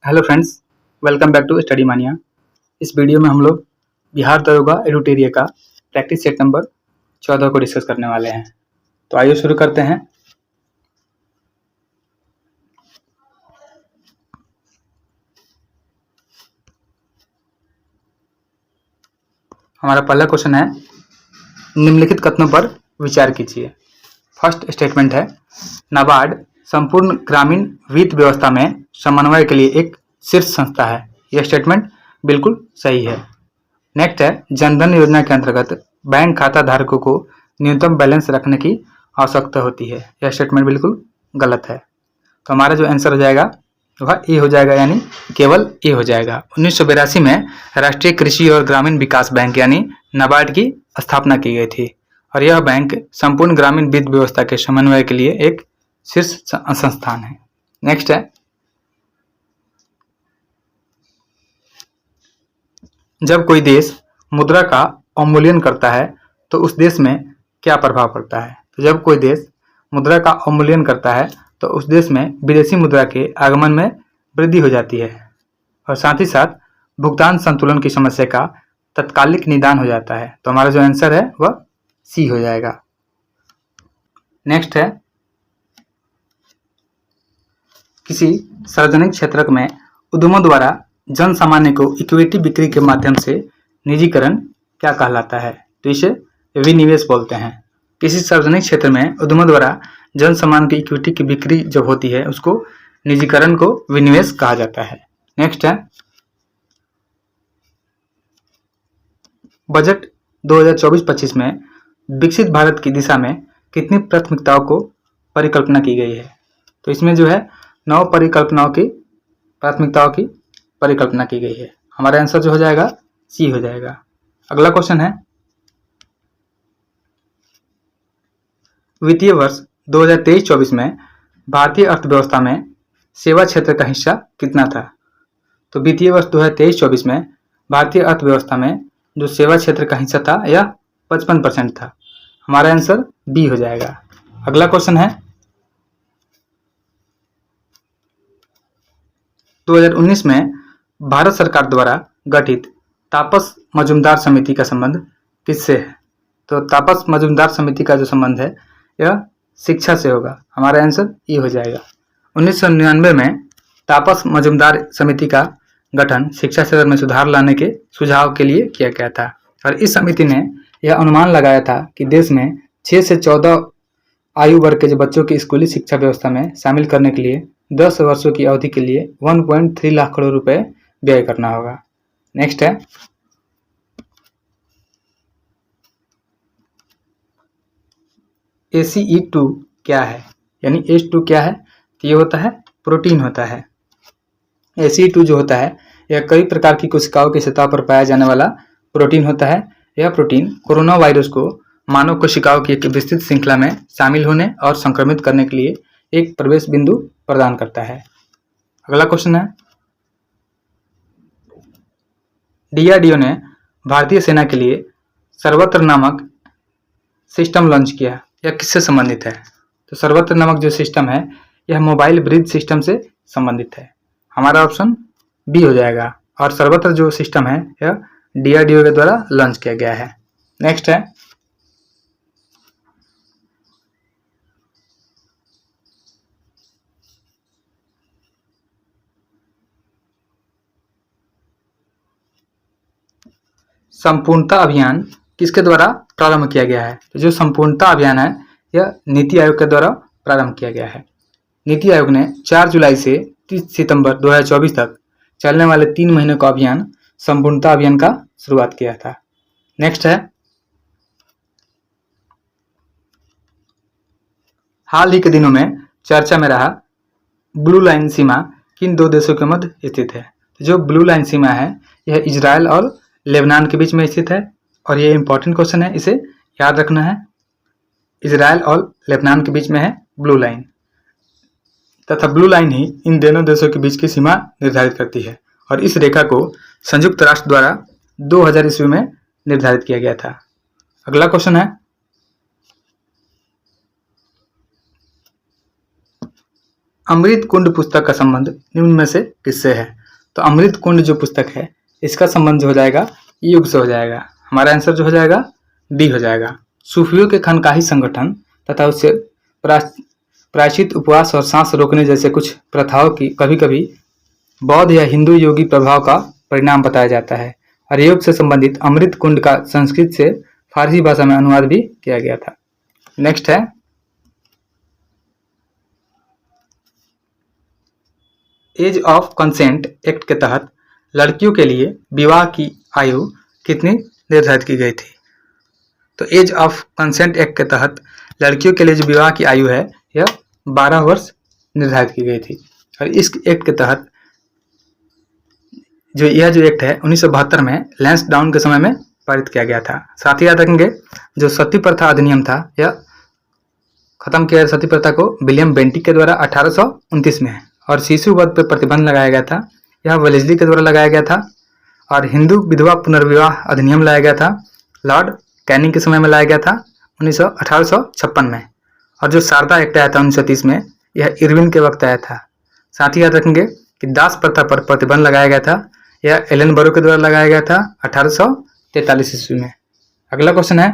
Hello friends, welcome back to study mania. इस video में हम लोग बिहार दरोगा एडुटेरिया का प्रैक्टिस सेट नंबर 14 को डिस्कस करने वाले हैं। तो आइए शुरू करते हैं। हमारा पहला क्वेश्चन है, निम्नलिखित कथनों पर विचार कीजिए। फर्स्ट स्टेटमेंट है, नाबार्ड संपूर्ण ग्रामीण वित्त व्यवस्था में समन्वय के लिए एक शीर्ष संस्था है। यह स्टेटमेंट बिल्कुल सही है। नेक्स्ट है, जनधन योजना के अंतर्गत बैंक खाता धारकों को न्यूनतम बैलेंस रखने की आवश्यकता होती है। यह स्टेटमेंट बिल्कुल गलत है। तो हमारा जो आंसर हो जाएगा वह ए हो जाएगा, यानी केवल ए हो जाएगा। 1982 में राष्ट्रीय कृषि और ग्रामीण विकास बैंक यानी नाबार्ड की स्थापना की गई थी और यह बैंक संपूर्ण ग्रामीण वित्त व्यवस्था के समन्वय के लिए एक शीर्ष संस्थान है। नेक्स्ट है, जब कोई देश मुद्रा का अवमूल्यन करता है तो उस देश में क्या प्रभाव पड़ता है। तो जब कोई देश मुद्रा का अवमूल्यन करता है तो उस देश में विदेशी मुद्रा के आगमन में वृद्धि हो जाती है और साथ ही साथ भुगतान संतुलन की समस्या का तत्कालिक निदान हो जाता है। तो हमारा जो आंसर है वह सी हो जाएगा। नेक्स्ट है, किसी सार्वजनिक क्षेत्र में उद्यमों द्वारा जन सामान्य को इक्विटी बिक्री के माध्यम से निजीकरण क्या कहलाता है। तो इसे विनिवेश बोलते हैं। किसी सार्वजनिक क्षेत्र में उद्यमों द्वारा जन सामान्य की इक्विटी की बिक्री जब होती है उसको निजीकरण को विनिवेश कहा जाता है। नेक्स्ट है, बजट 2024-25 में विकसित भारत की दिशा में कितनी प्राथमिकताओं को परिकल्पना की गई है। तो इसमें जो है 9 प्राथमिकताओं की परिकल्पना की गई है। हमारा आंसर जो हो जाएगा सी हो जाएगा। अगला क्वेश्चन है, वित्तीय वर्ष 2023-24 में भारतीय अर्थव्यवस्था में सेवा क्षेत्र का हिस्सा कितना था। तो वित्तीय वर्ष 2023-24 में भारतीय अर्थव्यवस्था में जो सेवा क्षेत्र का हिस्सा था यह 55% था। हमारा आंसर बी हो जाएगा। अगला क्वेश्चन है, 2019 में भारत सरकार द्वारा गठित तापस मजूमदार समिति का संबंध किससे है। तो तापस मजूमदार समिति का जो संबंध है यह शिक्षा से होगा। हमारा आंसर ये हो जाएगा। 1999 में तापस मजूमदार समिति का गठन शिक्षा क्षेत्र में सुधार लाने के सुझाव के लिए किया गया था और इस समिति ने यह अनुमान लगाया था कि देश में 6 से 14 आयु वर्ग के जो बच्चों की स्कूली शिक्षा व्यवस्था में शामिल करने के लिए 10 वर्षों की अवधि के लिए 1.3 लाख करोड़ रुपए व्यय करना होगा। नेक्स्ट है, ACE2 क्या है, यानी H2 क्या है। तो ये होता है प्रोटीन होता है। ACE2 जो होता है यह कई प्रकार की कोशिकाओं की सतह पर पाया जाने वाला प्रोटीन होता है। यह प्रोटीन कोरोना वायरस को मानव कोशिकाओं की एक विस्तृत श्रृंखला में शामिल होने और संक्रमित करने के लिए एक प्रवेश बिंदु प्रदान करता है। अगला क्वेश्चन है, DRDO ने भारतीय सेना के लिए सर्वत्र नामक सिस्टम लॉन्च किया। यह किससे संबंधित है। तो सर्वत्र नामक जो सिस्टम है यह मोबाइल ब्रिज सिस्टम से संबंधित है। हमारा ऑप्शन बी हो जाएगा और सर्वत्र जो सिस्टम है यह DRDO के द्वारा लॉन्च किया गया है। नेक्स्ट है, संपूर्णता अभियान किसके द्वारा प्रारंभ किया गया है। तो जो संपूर्णता अभियान है यह नीति आयोग के द्वारा प्रारंभ किया गया है। नीति आयोग ने 4 जुलाई से 30 सितंबर 2024 तक चलने वाले 3 महीने का अभियान संपूर्णता अभियान का शुरुआत किया था। नेक्स्ट है, हाल ही के दिनों में चर्चा में रहा ब्लू लाइन सीमा किन 2 देशों के मध्य स्थित है। जो ब्लू लाइन सीमा है यह इजराइल और लेबनान के बीच में स्थित है और यह इंपॉर्टेंट क्वेश्चन है, इसे याद रखना है। इजराइल और लेबनान के बीच में है ब्लू लाइन तथा ब्लू लाइन ही इन दोनों देशों के बीच की सीमा निर्धारित करती है और इस रेखा को संयुक्त राष्ट्र द्वारा 2000 ईस्वी में निर्धारित किया गया था। अगला क्वेश्चन है, अमृत कुंड पुस्तक का संबंध निम्न में से किससे है? तो अमृत कुंड जो पुस्तक है इसका संबंध जो हो जाएगा युग से हो जाएगा। हमारा आंसर जो हो जाएगा डी हो जाएगा। सूफियों के खानकाही संगठन तथा उससे प्रायश्चित, उपवास और सांस रोकने जैसे कुछ प्रथाओं की कभी कभी बौद्ध या हिंदू योगी प्रभाव का परिणाम बताया जाता है। और योग से संबंधित अमृत कुंड का संस्कृत से फारसी भाषा में अनुवाद भी किया गया था। नेक्स्ट है एज ऑफ कंसेंट एक्ट के तहत लड़कियों के लिए विवाह की आयु कितनी निर्धारित की गई थी? तो एज ऑफ कंसेंट एक्ट के तहत लड़कियों के लिए जो विवाह की आयु है यह 12 वर्ष निर्धारित की गई थी। और इस एक्ट के तहत जो एक्ट है 1972 में लैंसडाउन के समय में पारित किया गया था। साथ ही याद रखेंगे जो सती प्रथा अधिनियम था यह खत्म किया सती प्रथा को विलियम बेंटिक के द्वारा 1829 में, और शिशु वध पर प्रतिबंध लगाया गया था, यह वेलेस्ली के द्वारा लगाया गया था। और हिंदू विधवा पुनर्विवाह अधिनियम लाया गया था, लॉर्ड कैनिंग के समय में लाया गया था 1856 में। और जो शारदा एक्ट आया था 1930 में, यह इरविन के वक्त आया था। साथ ही याद रखेंगे कि दास प्रथा पर प्रतिबंध लगाया गया था, यह एलन बरो के द्वारा लगाया गया था 1843 ईस्वी में। अगला क्वेश्चन है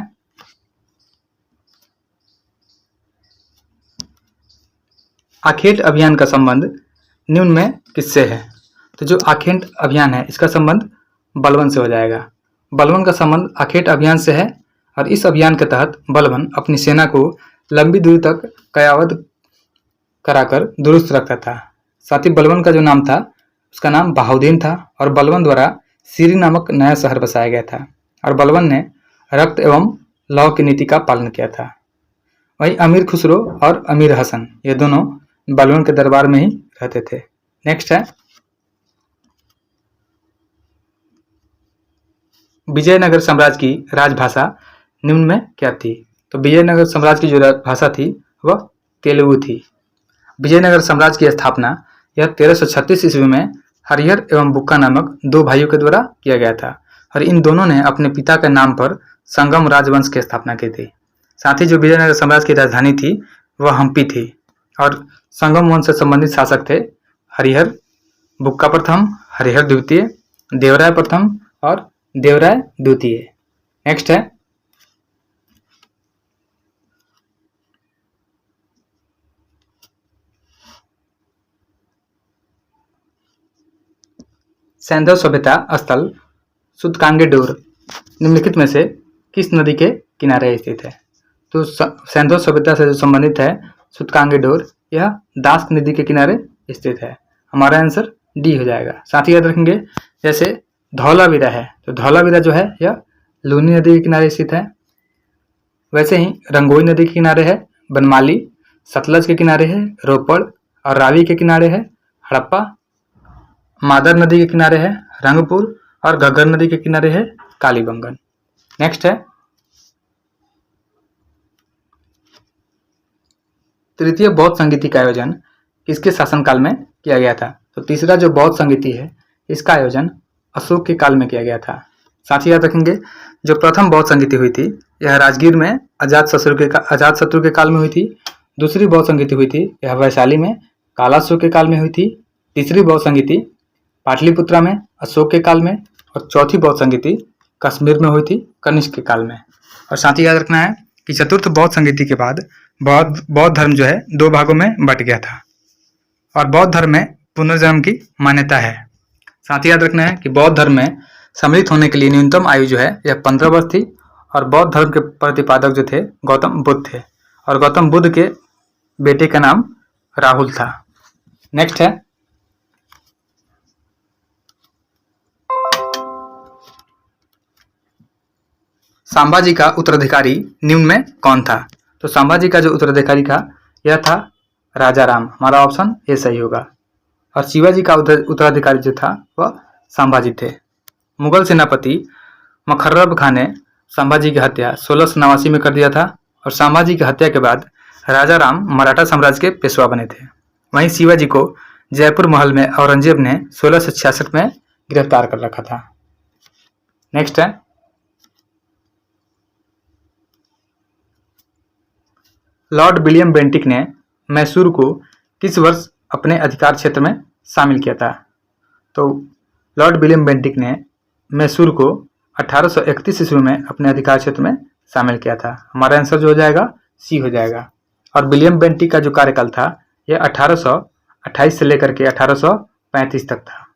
आखेट अभियान का संबंध निम्न में किससे है? तो जो आखेट अभियान है इसका संबंध बलबन से हो जाएगा। बलबन का संबंध आखेट अभियान से है, और इस अभियान के तहत बलबन अपनी सेना को लंबी दूरी तक कयावद कराकर दुरुस्त रखता था। साथ ही बलबन का जो नाम था उसका नाम बहाउद्दीन था, और बलबन द्वारा सीरी नामक नया शहर बसाया गया था। और बलबन ने रक्त एवं लौ की नीति का पालन किया था। वही अमीर खुसरो और अमीर हसन ये दोनों बलबन के दरबार में ही रहते थे। नेक्स्ट है विजयनगर साम्राज्य की राजभाषा निम्न में क्या थी? तो विजयनगर साम्राज्य की जो भाषा थी वह तेलुगु थी। विजयनगर साम्राज्य की स्थापना यह 1336 ईस्वी में हरिहर एवं बुक्का नामक दो भाइयों के द्वारा किया गया था, और इन दोनों ने अपने पिता के नाम पर संगम राजवंश की स्थापना की थी। साथ ही जो विजयनगर साम्राज्य की राजधानी थी वह हम्पी थी, और संगम वंश से संबंधित शासक थे हरिहर बुक्का प्रथम, हरिहर द्वितीय, देवराय प्रथम और देवराय द्वितीय। नेक्स्ट है सैंधव सभ्यता स्थल सूतकांगेडोर निम्नलिखित में से किस नदी के किनारे स्थित है? तो सैंधव सभ्यता से जो संबंधित है सूतकांगेडोर यह दास नदी के किनारे स्थित है। हमारा आंसर डी हो जाएगा। साथ ही याद रखेंगे जैसे धौलावीरा है, तो धौलावीरा जो है यह लूनी नदी के किनारे स्थित है। वैसे ही रंगोई नदी के किनारे है बनमाली, सतलज के किनारे है रोपड़ और रावी के किनारे है हड़प्पा, मादर नदी के किनारे है रंगपुर और घग्गर नदी के किनारे है कालीबंगन। नेक्स्ट है तृतीय बौद्ध संगीति का आयोजन किसके शासनकाल में किया गया था? तो तीसरा जो बौद्ध संगीति है इसका आयोजन अशोक के काल में किया गया था। साथ ही याद रखेंगे जो प्रथम बौद्ध संगीति हुई थी यह राजगीर में अजातशत्रु के काल में हुई थी। दूसरी बौद्ध संगीति हुई थी यह वैशाली में कालाशोक के काल में हुई थी। तीसरी बौद्ध संगीति पाटलिपुत्रा में अशोक के काल में, और चौथी बौद्ध संगीति कश्मीर में हुई थी कनिष्क के काल में। और साथ ही याद रखना है कि चतुर्थ बौद्ध संगीति के बाद बौद्ध धर्म जो है दो भागों में बट गया था, और बौद्ध धर्म में पुनर्जन्म की मान्यता है। साथ ही याद रखना है कि बौद्ध धर्म में सम्मिलित होने के लिए न्यूनतम आयु जो है यह 15 वर्ष थी, और बौद्ध धर्म के प्रतिपादक जो थे गौतम बुद्ध थे, और गौतम बुद्ध के बेटे का नाम राहुल था। नेक्स्ट है संभाजी का उत्तराधिकारी निम्न में कौन था? तो संभाजी का जो उत्तराधिकारी था यह था राजा राम। हमारा ऑप्शन ए सही होगा। और शिवाजी का उत्तराधिकारी जो था वह संभाजी थे। मुगल सेनापति मखर्रब खान ने संभाजी की हत्या 1689 में कर दिया था, और संभाजी की हत्या के बाद राजा राम मराठा साम्राज्य के पेशवा बने थे। वहीं शिवाजी को जयपुर महल में औरंगजेब ने 1666 में गिरफ्तार कर रखा था। नेक्स्ट है लॉर्ड विलियम बेंटिक ने मैसूर को किस वर्ष अपने अधिकार क्षेत्र में शामिल किया था? तो लॉर्ड विलियम बेंटिक ने मैसूर को 1831 ईस्वी में अपने अधिकार क्षेत्र में शामिल किया था। हमारा आंसर जो हो जाएगा सी हो जाएगा। और विलियम बेंटिक का जो कार्यकाल था यह 1828 से लेकर के 1835 तक था।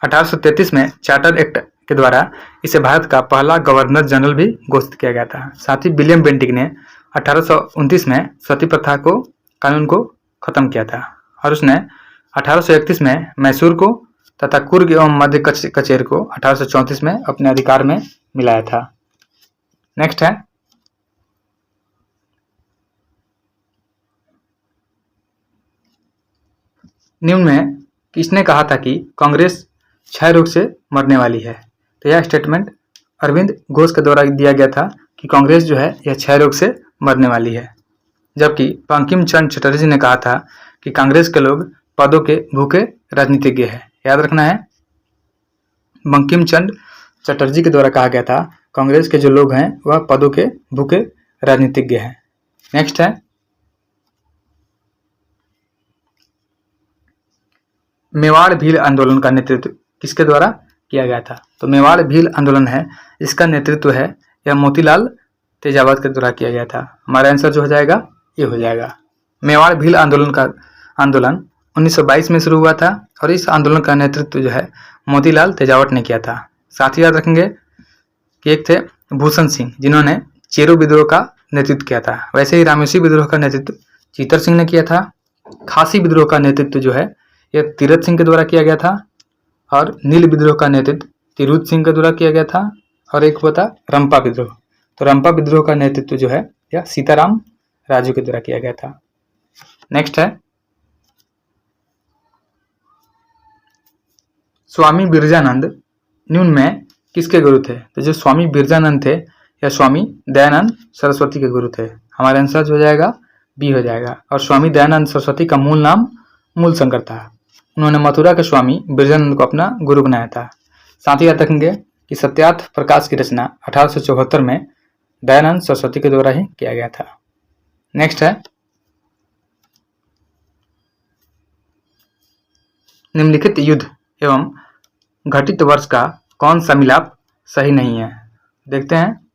1833 में चार्टर एक्ट के द्वारा इसे भारत का पहला गवर्नर जनरल भी घोषित किया गया था। साथ ही विलियम बेंटिक ने 1829 में सती प्रथा को कानून को खत्म किया था और उसने 1831 में मैसूर को तथा कुर्ग एवं मध्य कचेर को 1834 में अपने अधिकार में मिलाया था। नेक्स्ट है निम्न में किसने कहा था कि कांग्रेस क्षय रोग से मरने वाली है? तो यह स्टेटमेंट अरविंद घोष के द्वारा दिया गया था कि कांग्रेस जो है यह क्षय रोग से मरने वाली है, जबकि बंकिम चंद्र चटर्जी ने कहा था कि कांग्रेस के लोग पदों के भूखे राजनीतिज्ञ है। याद रखना है, बंकिम चंद्र चटर्जी के द्वारा कहा गया था कांग्रेस के जो लोग हैं वह पदों के भूखे राजनीतिज्ञ हैं। नेक्स्ट है मेवाड़ भील आंदोलन का नेतृत्व किसके द्वारा किया गया था? तो मेवाड़ भील आंदोलन है, इसका नेतृत्व है यह मोतीलाल तेजावत के द्वारा किया गया था। हमारा आंसर जो हो जाएगा ये हो जाएगा। मेवाड़ भील आंदोलन 1922 में शुरू हुआ था और इस आंदोलन का नेतृत्व जो है मोतीलाल तेजावत ने किया था। साथ ही याद रखेंगे कि एक थे भूषण सिंह जिन्होंने चेरो विद्रोह का नेतृत्व किया था। वैसे ही रामेसी विद्रोह का नेतृत्व चीतर सिंह ने किया था। खासी विद्रोह का नेतृत्व जो है यह तीरथ सिंह के द्वारा किया गया था और नील विद्रोह का नेतृत्व तिरुत सिंह के द्वारा किया गया था और एक हुआ था रंपा विद्रोह। तो रंपा विद्रोह का नेतृत्व जो है यह सीताराम राजू के द्वारा किया गया था। नेक्स्ट है स्वामी बिरजानंद निम्न में किसके गुरु थे? तो जो स्वामी बिरजानंद थे या स्वामी दयानंद सरस्वती के गुरु थे। हमारा आंसर हो जाएगा बी हो जाएगा। और स्वामी दयानंद सरस्वती का मूल नाम मूलशंकर था। उन्होंने मथुरा के स्वामी बिरजानंद को अपना गुरु बनाया था। साथ ही याद रखेंगे कि सत्यार्थ प्रकाश की रचना 1874 में दयानंद सरस्वती के द्वारा ही किया गया था। नेक्स्ट है निम्नलिखित युद्ध एवं घटित वर्ष का कौन सा मिलाप सही नहीं है? देखते हैं।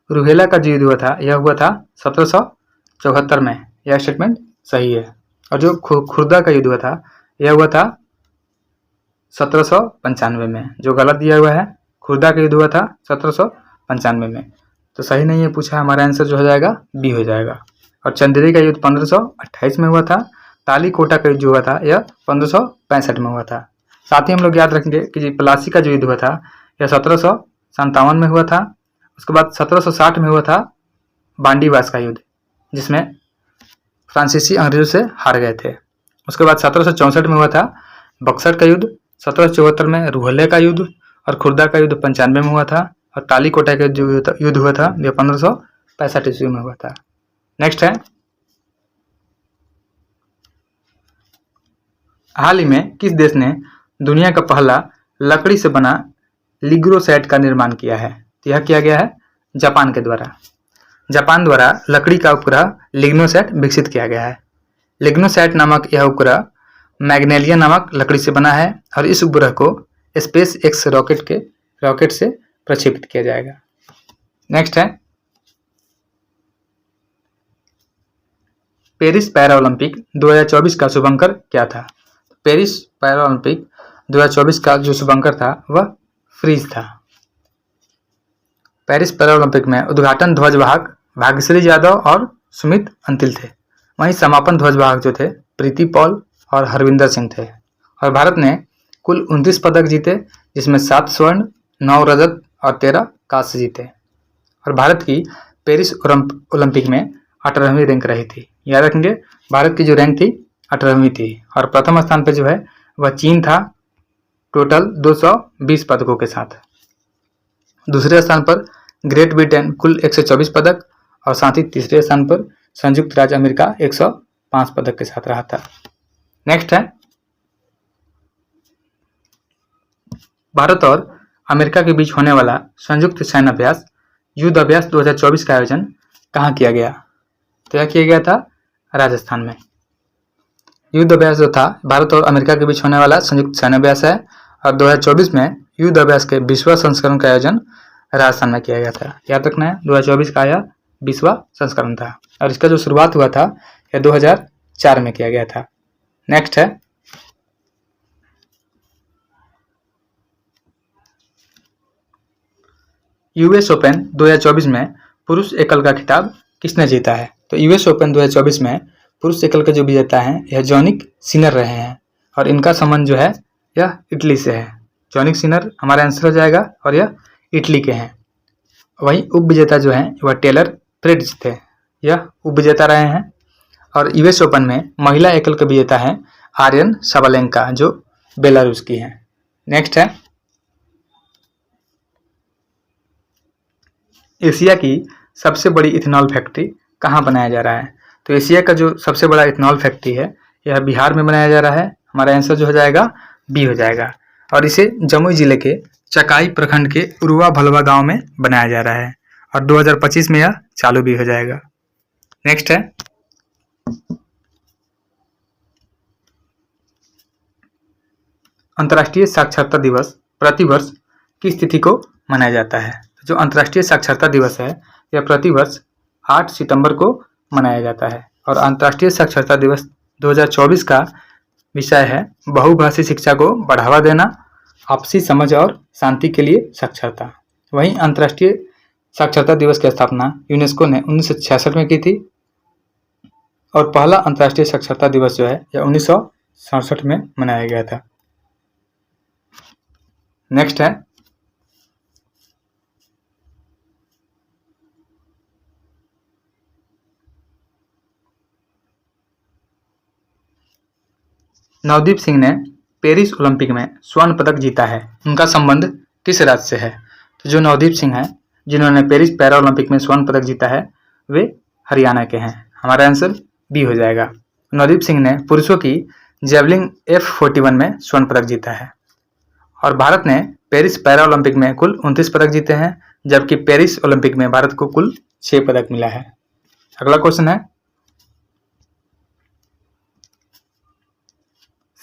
रूहेला का जो युद्ध हुआ था यह हुआ था 1774 में, यह स्टेटमेंट सही है। और जो खुर्दा का युद्ध हुआ था यह हुआ था 1795 में, जो गलत दिया हुआ है। खुर्दा का युद्ध हुआ था 1795 में, तो सही नहीं है पूछा। हमारा आंसर जो हो जाएगा बी हो जाएगा। और चंदेरी का युद्ध 1528 में हुआ था। ताली कोटा का युद्ध जो हुआ था यह 1565 में हुआ था। साथ ही हम लोग याद रखेंगे कि प्लासी का जो युद्ध हुआ था यह 1757 में हुआ था। उसके बाद 1760 में हुआ था बांडीवास का युद्ध, जिसमें फ्रांसीसी अंग्रेजों से हार गए थे। उसके बाद 1764 में हुआ था बक्सर का युद्ध। 1774 में रूहले का युद्ध और खुर्दा का युद्ध 95 में हुआ था। और ताली कोटा का जो युद्ध हुआ था यह 1565 ईस्वी में हुआ था। नेक्स्ट है हाल ही में किस देश ने दुनिया का पहला लकड़ी से बना लिग्रोसैट का निर्माण किया है? तो यह किया गया है जापान के द्वारा। जापान द्वारा लकड़ी का उपग्रह लिग्नोसैट विकसित किया गया है। लिग्नोसैट नामक यह उपग्रह मैग्नेलिया नामक लकड़ी से बना है और इस उपग्रह को स्पेस एक्स रॉकेट से प्रक्षेपित किया जाएगा। नेक्स्ट है पेरिस पैरालंपिक 2024 का शुभंकर क्या था? पेरिस पैरालंपिक 2024 का जो शुभंकर था वह फ्रीज था। पेरिस पैरालंपिक में उद्घाटन ध्वजवाहक भाग्यश्री यादव और सुमित अंतिल थे। वहीं समापन ध्वजवाहक जो थे प्रीति पॉल और हरविंदर सिंह थे। और भारत ने कुल 29 पदक जीते, जिसमें 7 स्वर्ण, 9 रजत और 13 कांस्य जीते। और भारत की पेरिस ओलंपिक में 18वीं रैंक रही थी। याद रखेंगे भारत की जो रैंक थी 18वीं थी। और प्रथम स्थान पर जो है वह चीन था, टोटल 220 पदकों के साथ। दूसरे स्थान पर ग्रेट ब्रिटेन कुल 124 पदक और साथ ही तीसरे स्थान पर संयुक्त राज्य अमेरिका 105 पदक के साथ रहा था। नेक्स्ट है भारत और अमेरिका के बीच होने वाला संयुक्त सैन्य अभ्यास युद्ध अभ्यास 2024 का आयोजन कहाँ किया गया? तो यह किया गया था राजस्थान में। युद्ध अभ्यास जो था भारत और अमेरिका के बीच होने वाला संयुक्त सैन्य अभ्यास है और 2024 में युद्ध अभ्यास के 20वां संस्करण का आयोजन राजस्थान में किया गया था। याद रखना है 2024 का यह 20वां संस्करण था और इसका जो शुरुआत हुआ था यह 2004 में किया गया था। नेक्स्ट है यूएस ओपन 2024 में पुरुष एकल का खिताब किसने जीता है? तो यूएस ओपन 2024 में पुरुष एकल के जो विजेता हैं यह जॉनिक सिनर रहे हैं और इनका संबंध जो है यह इटली से है। जॉनिक सिनर हमारा आंसर हो जाएगा और यह इटली के हैं। वहीं उप विजेता जो हैं वह टेलर फ्रिट्ज थे, यह उप विजेता रहे हैं। और यूएस ओपन में महिला एकल के विजेता हैं आर्यन साबालेंका जो बेलारूस की हैं। नेक्स्ट है एशिया की सबसे बड़ी इथेनॉल फैक्ट्री कहाँ बनाया जा रहा है? तो एशिया का जो सबसे बड़ा इथेनॉल फैक्ट्री है यह बिहार में बनाया जा रहा है। हमारा आंसर जो हो जाएगा बी हो जाएगा और इसे जमुई जिले के चकाई प्रखंड के उरुवा भलवा गांव में बनाया जा रहा है और 2025 में यह चालू भी हो जाएगा। नेक्स्ट है अंतर्राष्ट्रीय साक्षरता दिवस प्रतिवर्ष किस तिथि को मनाया जाता है? जो अंतर्राष्ट्रीय साक्षरता दिवस है यह प्रतिवर्ष 8 सितंबर को मनाया जाता है और अंतर्राष्ट्रीय साक्षरता दिवस 2024 का विषय है बहुभाषी शिक्षा को बढ़ावा देना, आपसी समझ और शांति के लिए साक्षरता। वहीं अंतर्राष्ट्रीय साक्षरता दिवस की स्थापना यूनेस्को ने 1966 में की थी और पहला अंतर्राष्ट्रीय साक्षरता दिवस जो है यह 1967 में मनाया गया था। नेक्स्ट है नवदीप सिंह ने पेरिस ओलंपिक में स्वर्ण पदक जीता है, उनका संबंध किस राज्य से है? तो जो नवदीप सिंह हैं जिन्होंने पेरिस पैरा ओलंपिक में स्वर्ण पदक जीता है वे हरियाणा के हैं। हमारा आंसर बी हो जाएगा। नवदीप सिंह ने पुरुषों की जेवलिन F41 में स्वर्ण पदक जीता है और भारत ने पेरिस पैरा ओलंपिक में कुल 29 पदक जीते हैं जबकि पेरिस ओलंपिक में भारत को कुल 6 पदक मिला है। अगला क्वेश्चन है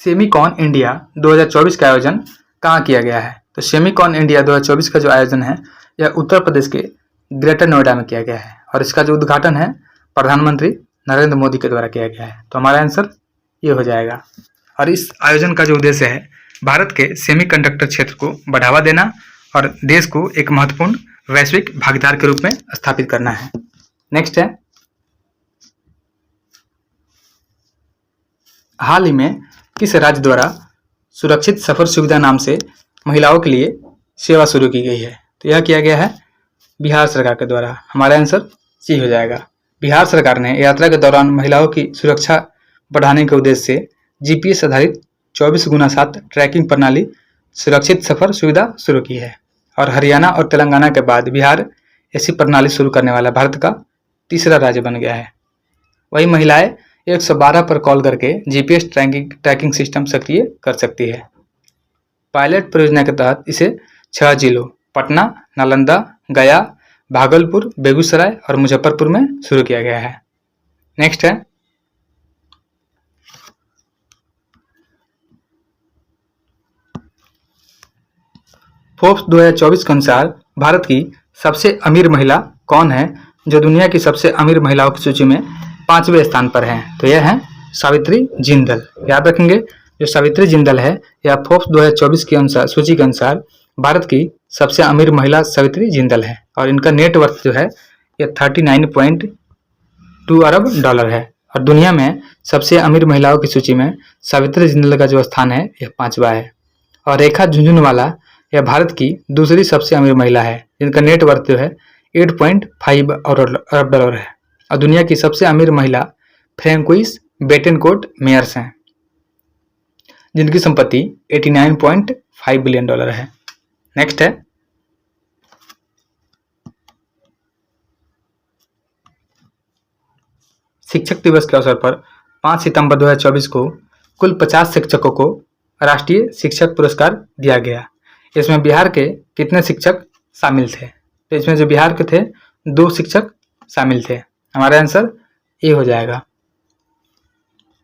सेमीकॉन इंडिया 2024 का आयोजन कहाँ किया गया है? तो सेमीकॉन इंडिया 2024 का जो आयोजन है यह उत्तर प्रदेश के ग्रेटर नोएडा में किया गया है और इसका जो उद्घाटन है प्रधानमंत्री नरेंद्र मोदी के द्वारा किया गया है। तो हमारा आंसर ये हो जाएगा और इस आयोजन का जो उद्देश्य है भारत के सेमीकंडक्टर क्षेत्र को बढ़ावा देना और देश को एक महत्वपूर्ण वैश्विक भागीदार के रूप में स्थापित करना है। नेक्स्ट है हाल ही में किस राज्य द्वारा सुरक्षित सफर सुविधा नाम से महिलाओं के लिए सेवा शुरू की गई है? तो यह किया गया है बिहार सरकार के द्वारा। हमारा आंसर सी हो जाएगा। बिहार सरकार ने यात्रा के दौरान महिलाओं की सुरक्षा बढ़ाने के उद्देश्य से जीपीएस आधारित 24x7 ट्रैकिंग प्रणाली सुरक्षित सफर सुविधा शुरू की है और हरियाणा और तेलंगाना के बाद बिहार ऐसी प्रणाली शुरू करने वाला भारत का तीसरा राज्य बन गया है। वही महिलाएं 112 पर कॉल करके जीपीएस ट्रैकिंग सिस्टम सक्रिय कर सकती है। पायलट परियोजना के तहत इसे 6 जिलों पटना, नालंदा, गया, भागलपुर, बेगूसराय और मुजफ्फरपुर में शुरू किया गया है। नेक्स्ट है फोर्ब्स 2024 के अनुसार भारत की सबसे अमीर महिला कौन है जो दुनिया की सबसे अमीर महिलाओं की सूची में 5वें स्थान पर है? तो यह है सावित्री जिंदल। याद रखेंगे जो सावित्री जिंदल है यह फोर्ब्स 2024 के अनुसार सूची के अनुसार भारत की सबसे अमीर महिला सावित्री जिंदल है और इनका नेटवर्थ जो है यह 39.2 अरब डॉलर है और दुनिया में सबसे अमीर महिलाओं की सूची में सावित्री जिंदल का जो स्थान है यह 5वां है। और रेखा झुंझुनवाला यह भारत की दूसरी सबसे अमीर महिला है जिनका नेटवर्थ जो है 8.5 अरब डॉलर है और दुनिया की सबसे अमीर महिला फ्रैंकोइस बेटेनकोट मेयर्स हैं जिनकी संपत्ति 89.5 बिलियन डॉलर है। नेक्स्ट है शिक्षक दिवस के अवसर पर 5 सितंबर 2024 को कुल 50 शिक्षकों को राष्ट्रीय शिक्षक पुरस्कार दिया गया। इसमें बिहार के कितने शिक्षक शामिल थे? तो इसमें जो बिहार के थे 2 शिक्षक शामिल थे। हमारा आंसर ए हो जाएगा।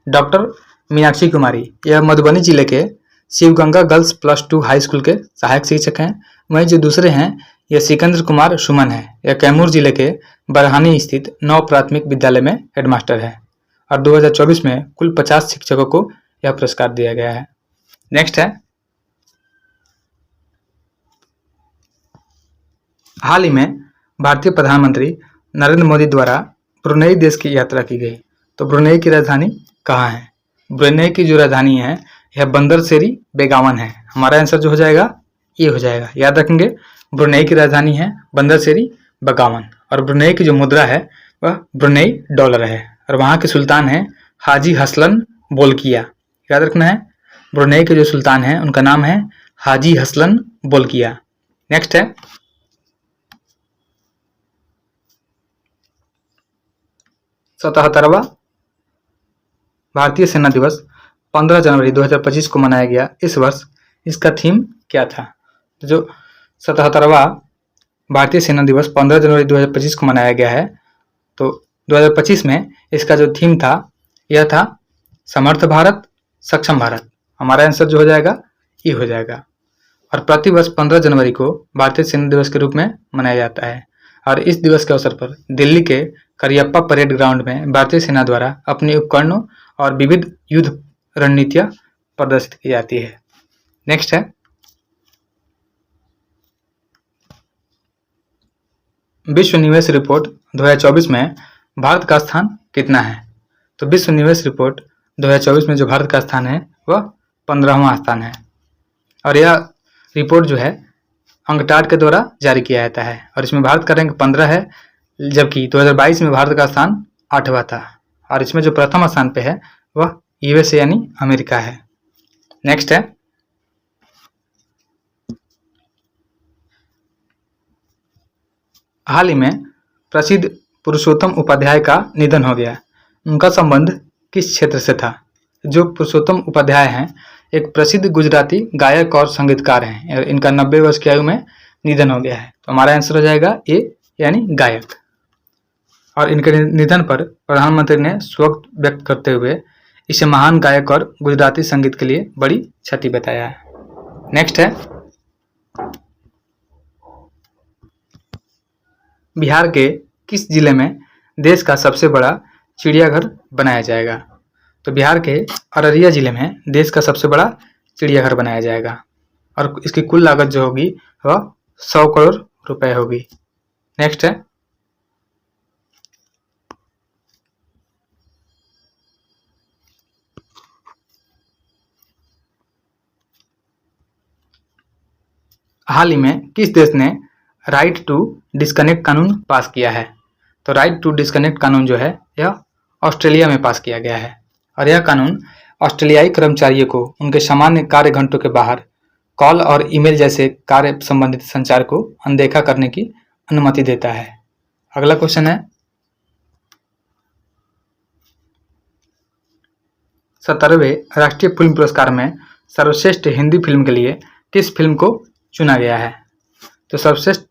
डॉक्टर मीनाक्षी कुमारी, यह मधुबनी जिले के शिवगंगा गर्ल्स +2 हाई स्कूल के सहायक शिक्षक हैं। वहीं जो दूसरे हैं यह सिकंदर कुमार सुमन है, यह कैमूर जिले के बरहानी स्थित 9 प्राथमिक विद्यालय में हेडमास्टर है और 2024 में कुल 50 शिक्षकों को यह पुरस्कार दिया गया है। नेक्स्ट है, हाल ही में भारतीय प्रधानमंत्री नरेंद्र मोदी द्वारा ब्रुनेई देश की यात्रा की गई, तो ब्रुनेई की राजधानी कहाँ है? ब्रुनेई की जो राजधानी है यह बंदर सेरी बेगावन है। हमारा आंसर जो हो जाएगा ये हो जाएगा, याद रखेंगे। ब्रुनेई की राजधानी है बंदर सेरी बेगावन और ब्रुनेई की जो मुद्रा है वह ब्रुनेई डॉलर है और वहाँ के सुल्तान हैं हाजी हसलन बोल्किया, याद रखना है। ब्रुनेई के जो सुल्तान हैं उनका नाम है हाजी हसलन बोल्किया। नेक्स्ट है, सतहत्तरवां भारतीय सेना दिवस 15 जनवरी 2025 को मनाया गया। इस वर्ष इसका थीम क्या था? तो जो 77वां भारतीय सेना दिवस 15 जनवरी 2025 को मनाया गया है, तो 2025 में इसका जो थीम था यह था समर्थ भारत सक्षम भारत। हमारा आंसर जो हो जाएगा ये हो जाएगा। और प्रतिवर्ष 15 जनवरी को भारतीय सेना दिवस के रूप में मनाया जाता है और इस दिवस के अवसर पर दिल्ली के करियप्पा परेड ग्राउंड में भारतीय सेना द्वारा अपने उपकरणों और विविध युद्ध रणनीतियां प्रदर्शित की जाती है। नेक्स्ट है, विश्व निवेश रिपोर्ट 2024 में भारत का स्थान कितना है? तो विश्व निवेश रिपोर्ट 2024 में जो भारत का स्थान है वह 15वां स्थान है और यह रिपोर्ट जो है अंकटाड के द्वारा जारी किया जाता है और इसमें भारत का रैंक 15 है, जबकि 2022 में भारत का स्थान 8वां था और इसमें जो प्रथम स्थान पे है वह यूएसए यानी अमेरिका है। नेक्स्ट है, हाल ही में प्रसिद्ध पुरुषोत्तम उपाध्याय का निधन हो गया। उनका संबंध किस क्षेत्र से था? जो पुरुषोत्तम उपाध्याय हैं एक प्रसिद्ध गुजराती गायक और संगीतकार हैं और इनका 90 वर्ष की आयु में निधन हो गया है। तो हमारा आंसर हो जाएगा ए यानी गायक। और इनके निधन पर प्रधानमंत्री ने शोक व्यक्त करते हुए इसे महान गायक और गुजराती संगीत के लिए बड़ी क्षति बताया है। नेक्स्ट है, बिहार के किस जिले में देश का सबसे बड़ा चिड़ियाघर बनाया जाएगा? तो बिहार के अररिया जिले में देश का सबसे बड़ा चिड़ियाघर बनाया जाएगा और इसकी कुल लागत जो होगी वह 100 करोड़ रुपए होगी। नेक्स्ट है, हाल ही में किस देश ने राइट टू डिस्कनेक्ट कानून पास किया है? तो राइट टू डिस्कनेक्ट कानून जो है यह ऑस्ट्रेलिया में पास किया गया है और यह कानून ऑस्ट्रेलियाई कर्मचारियों को उनके सामान्य कार्य घंटों के बाहर कॉल और ईमेल जैसे कार्य संबंधित संचार को अनदेखा करने की अनुमति देता है। अगला क्वेश्चन है, 17वें राष्ट्रीय फिल्म पुरस्कार में सर्वश्रेष्ठ हिंदी फिल्म के लिए किस फिल्म को चुना गया है? तो सर्वश्रेष्ठ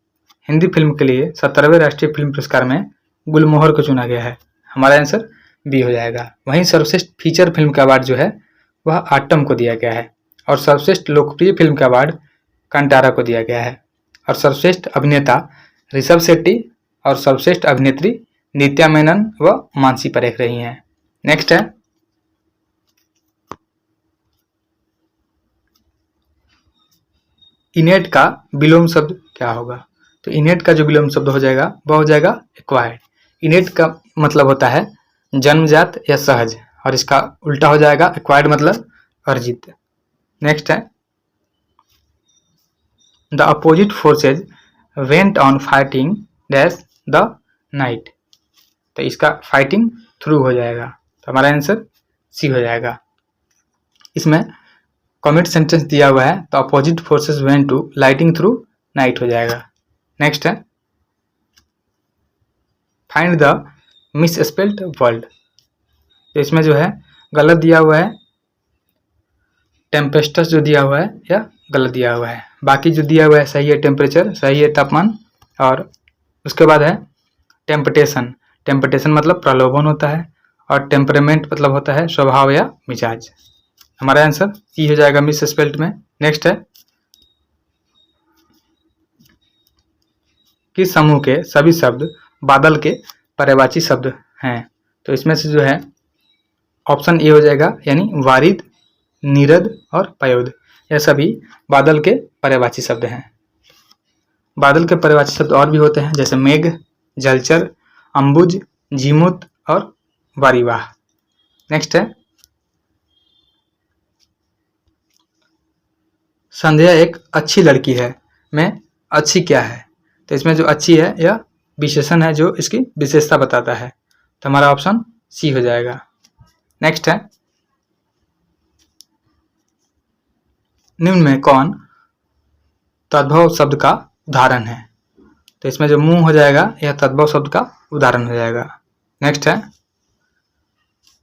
हिंदी फिल्म के लिए 17वें राष्ट्रीय फिल्म पुरस्कार में गुलमोहर को चुना गया है। हमारा आंसर बी हो जाएगा। वहीं सर्वश्रेष्ठ फीचर फिल्म का अवार्ड जो है वह आटम को दिया गया है और सर्वश्रेष्ठ लोकप्रिय फिल्म का अवार्ड कंटारा को दिया गया है और सर्वश्रेष्ठ अभिनेता ऋषभ शेट्टी और सर्वश्रेष्ठ अभिनेत्री नित्या मेनन व मानसी परेख रही हैं। नेक्स्ट है, इनेट का विलोम शब्द क्या होगा? तो इनेट का जो विलोम शब्द हो जाएगा वह हो जाएगा एक्वायर्ड। इनेट का मतलब होता है जन्मजात या सहज और इसका उल्टा हो जाएगा एक्वायर्ड मतलब अर्जित। नेक्स्ट है, the opposite forces went on fighting dash the night. तो इसका फाइटिंग थ्रू हो जाएगा, तो हमारा आंसर सी हो जाएगा। इसमें कॉमेंट सेंटेंस दिया हुआ है तो opposite forces went to lighting through night हो जाएगा। नेक्स्ट है, find the misspelled word. तो इसमें जो है गलत दिया हुआ है, टेम्पेस्टस जो दिया हुआ है या गलत दिया हुआ है। बाकी जो दिया हुआ है सही है, टेम्परेचर सही है, तापमान। और उसके बाद है टेम्पटेशन। टेम्पटेशन मतलब प्रलोभन होता है और टेम्परामेंट मतलब होता है स्वभाव या मिजाज। हमारा आंसर सी हो जाएगा मिस स्पेल्ट में। नेक्स्ट है, किस समूह के सभी शब्द बादल के पर्यायवाची शब्द हैं? तो इसमें से जो है ऑप्शन ए हो जाएगा, यानी वारिद, नीरद और पयोद, यह सभी बादल के पर्यायवाची शब्द हैं। बादल के पर्यायवाची शब्द और भी होते हैं, जैसे मेघ, जलचर, अंबुज, जीमूत और वारिवाह। नेक्स्ट है, संध्या एक अच्छी लड़की है में अच्छी क्या है? तो इसमें जो अच्छी है यह विशेषण है जो इसकी विशेषता बताता है, तो हमारा ऑप्शन सी हो जाएगा। नेक्स्ट है, निम्न में कौन तद्भव शब्द का उदाहरण है? तो इसमें जो मुंह हो जाएगा यह तद्भव शब्द का उदाहरण हो जाएगा। नेक्स्ट है,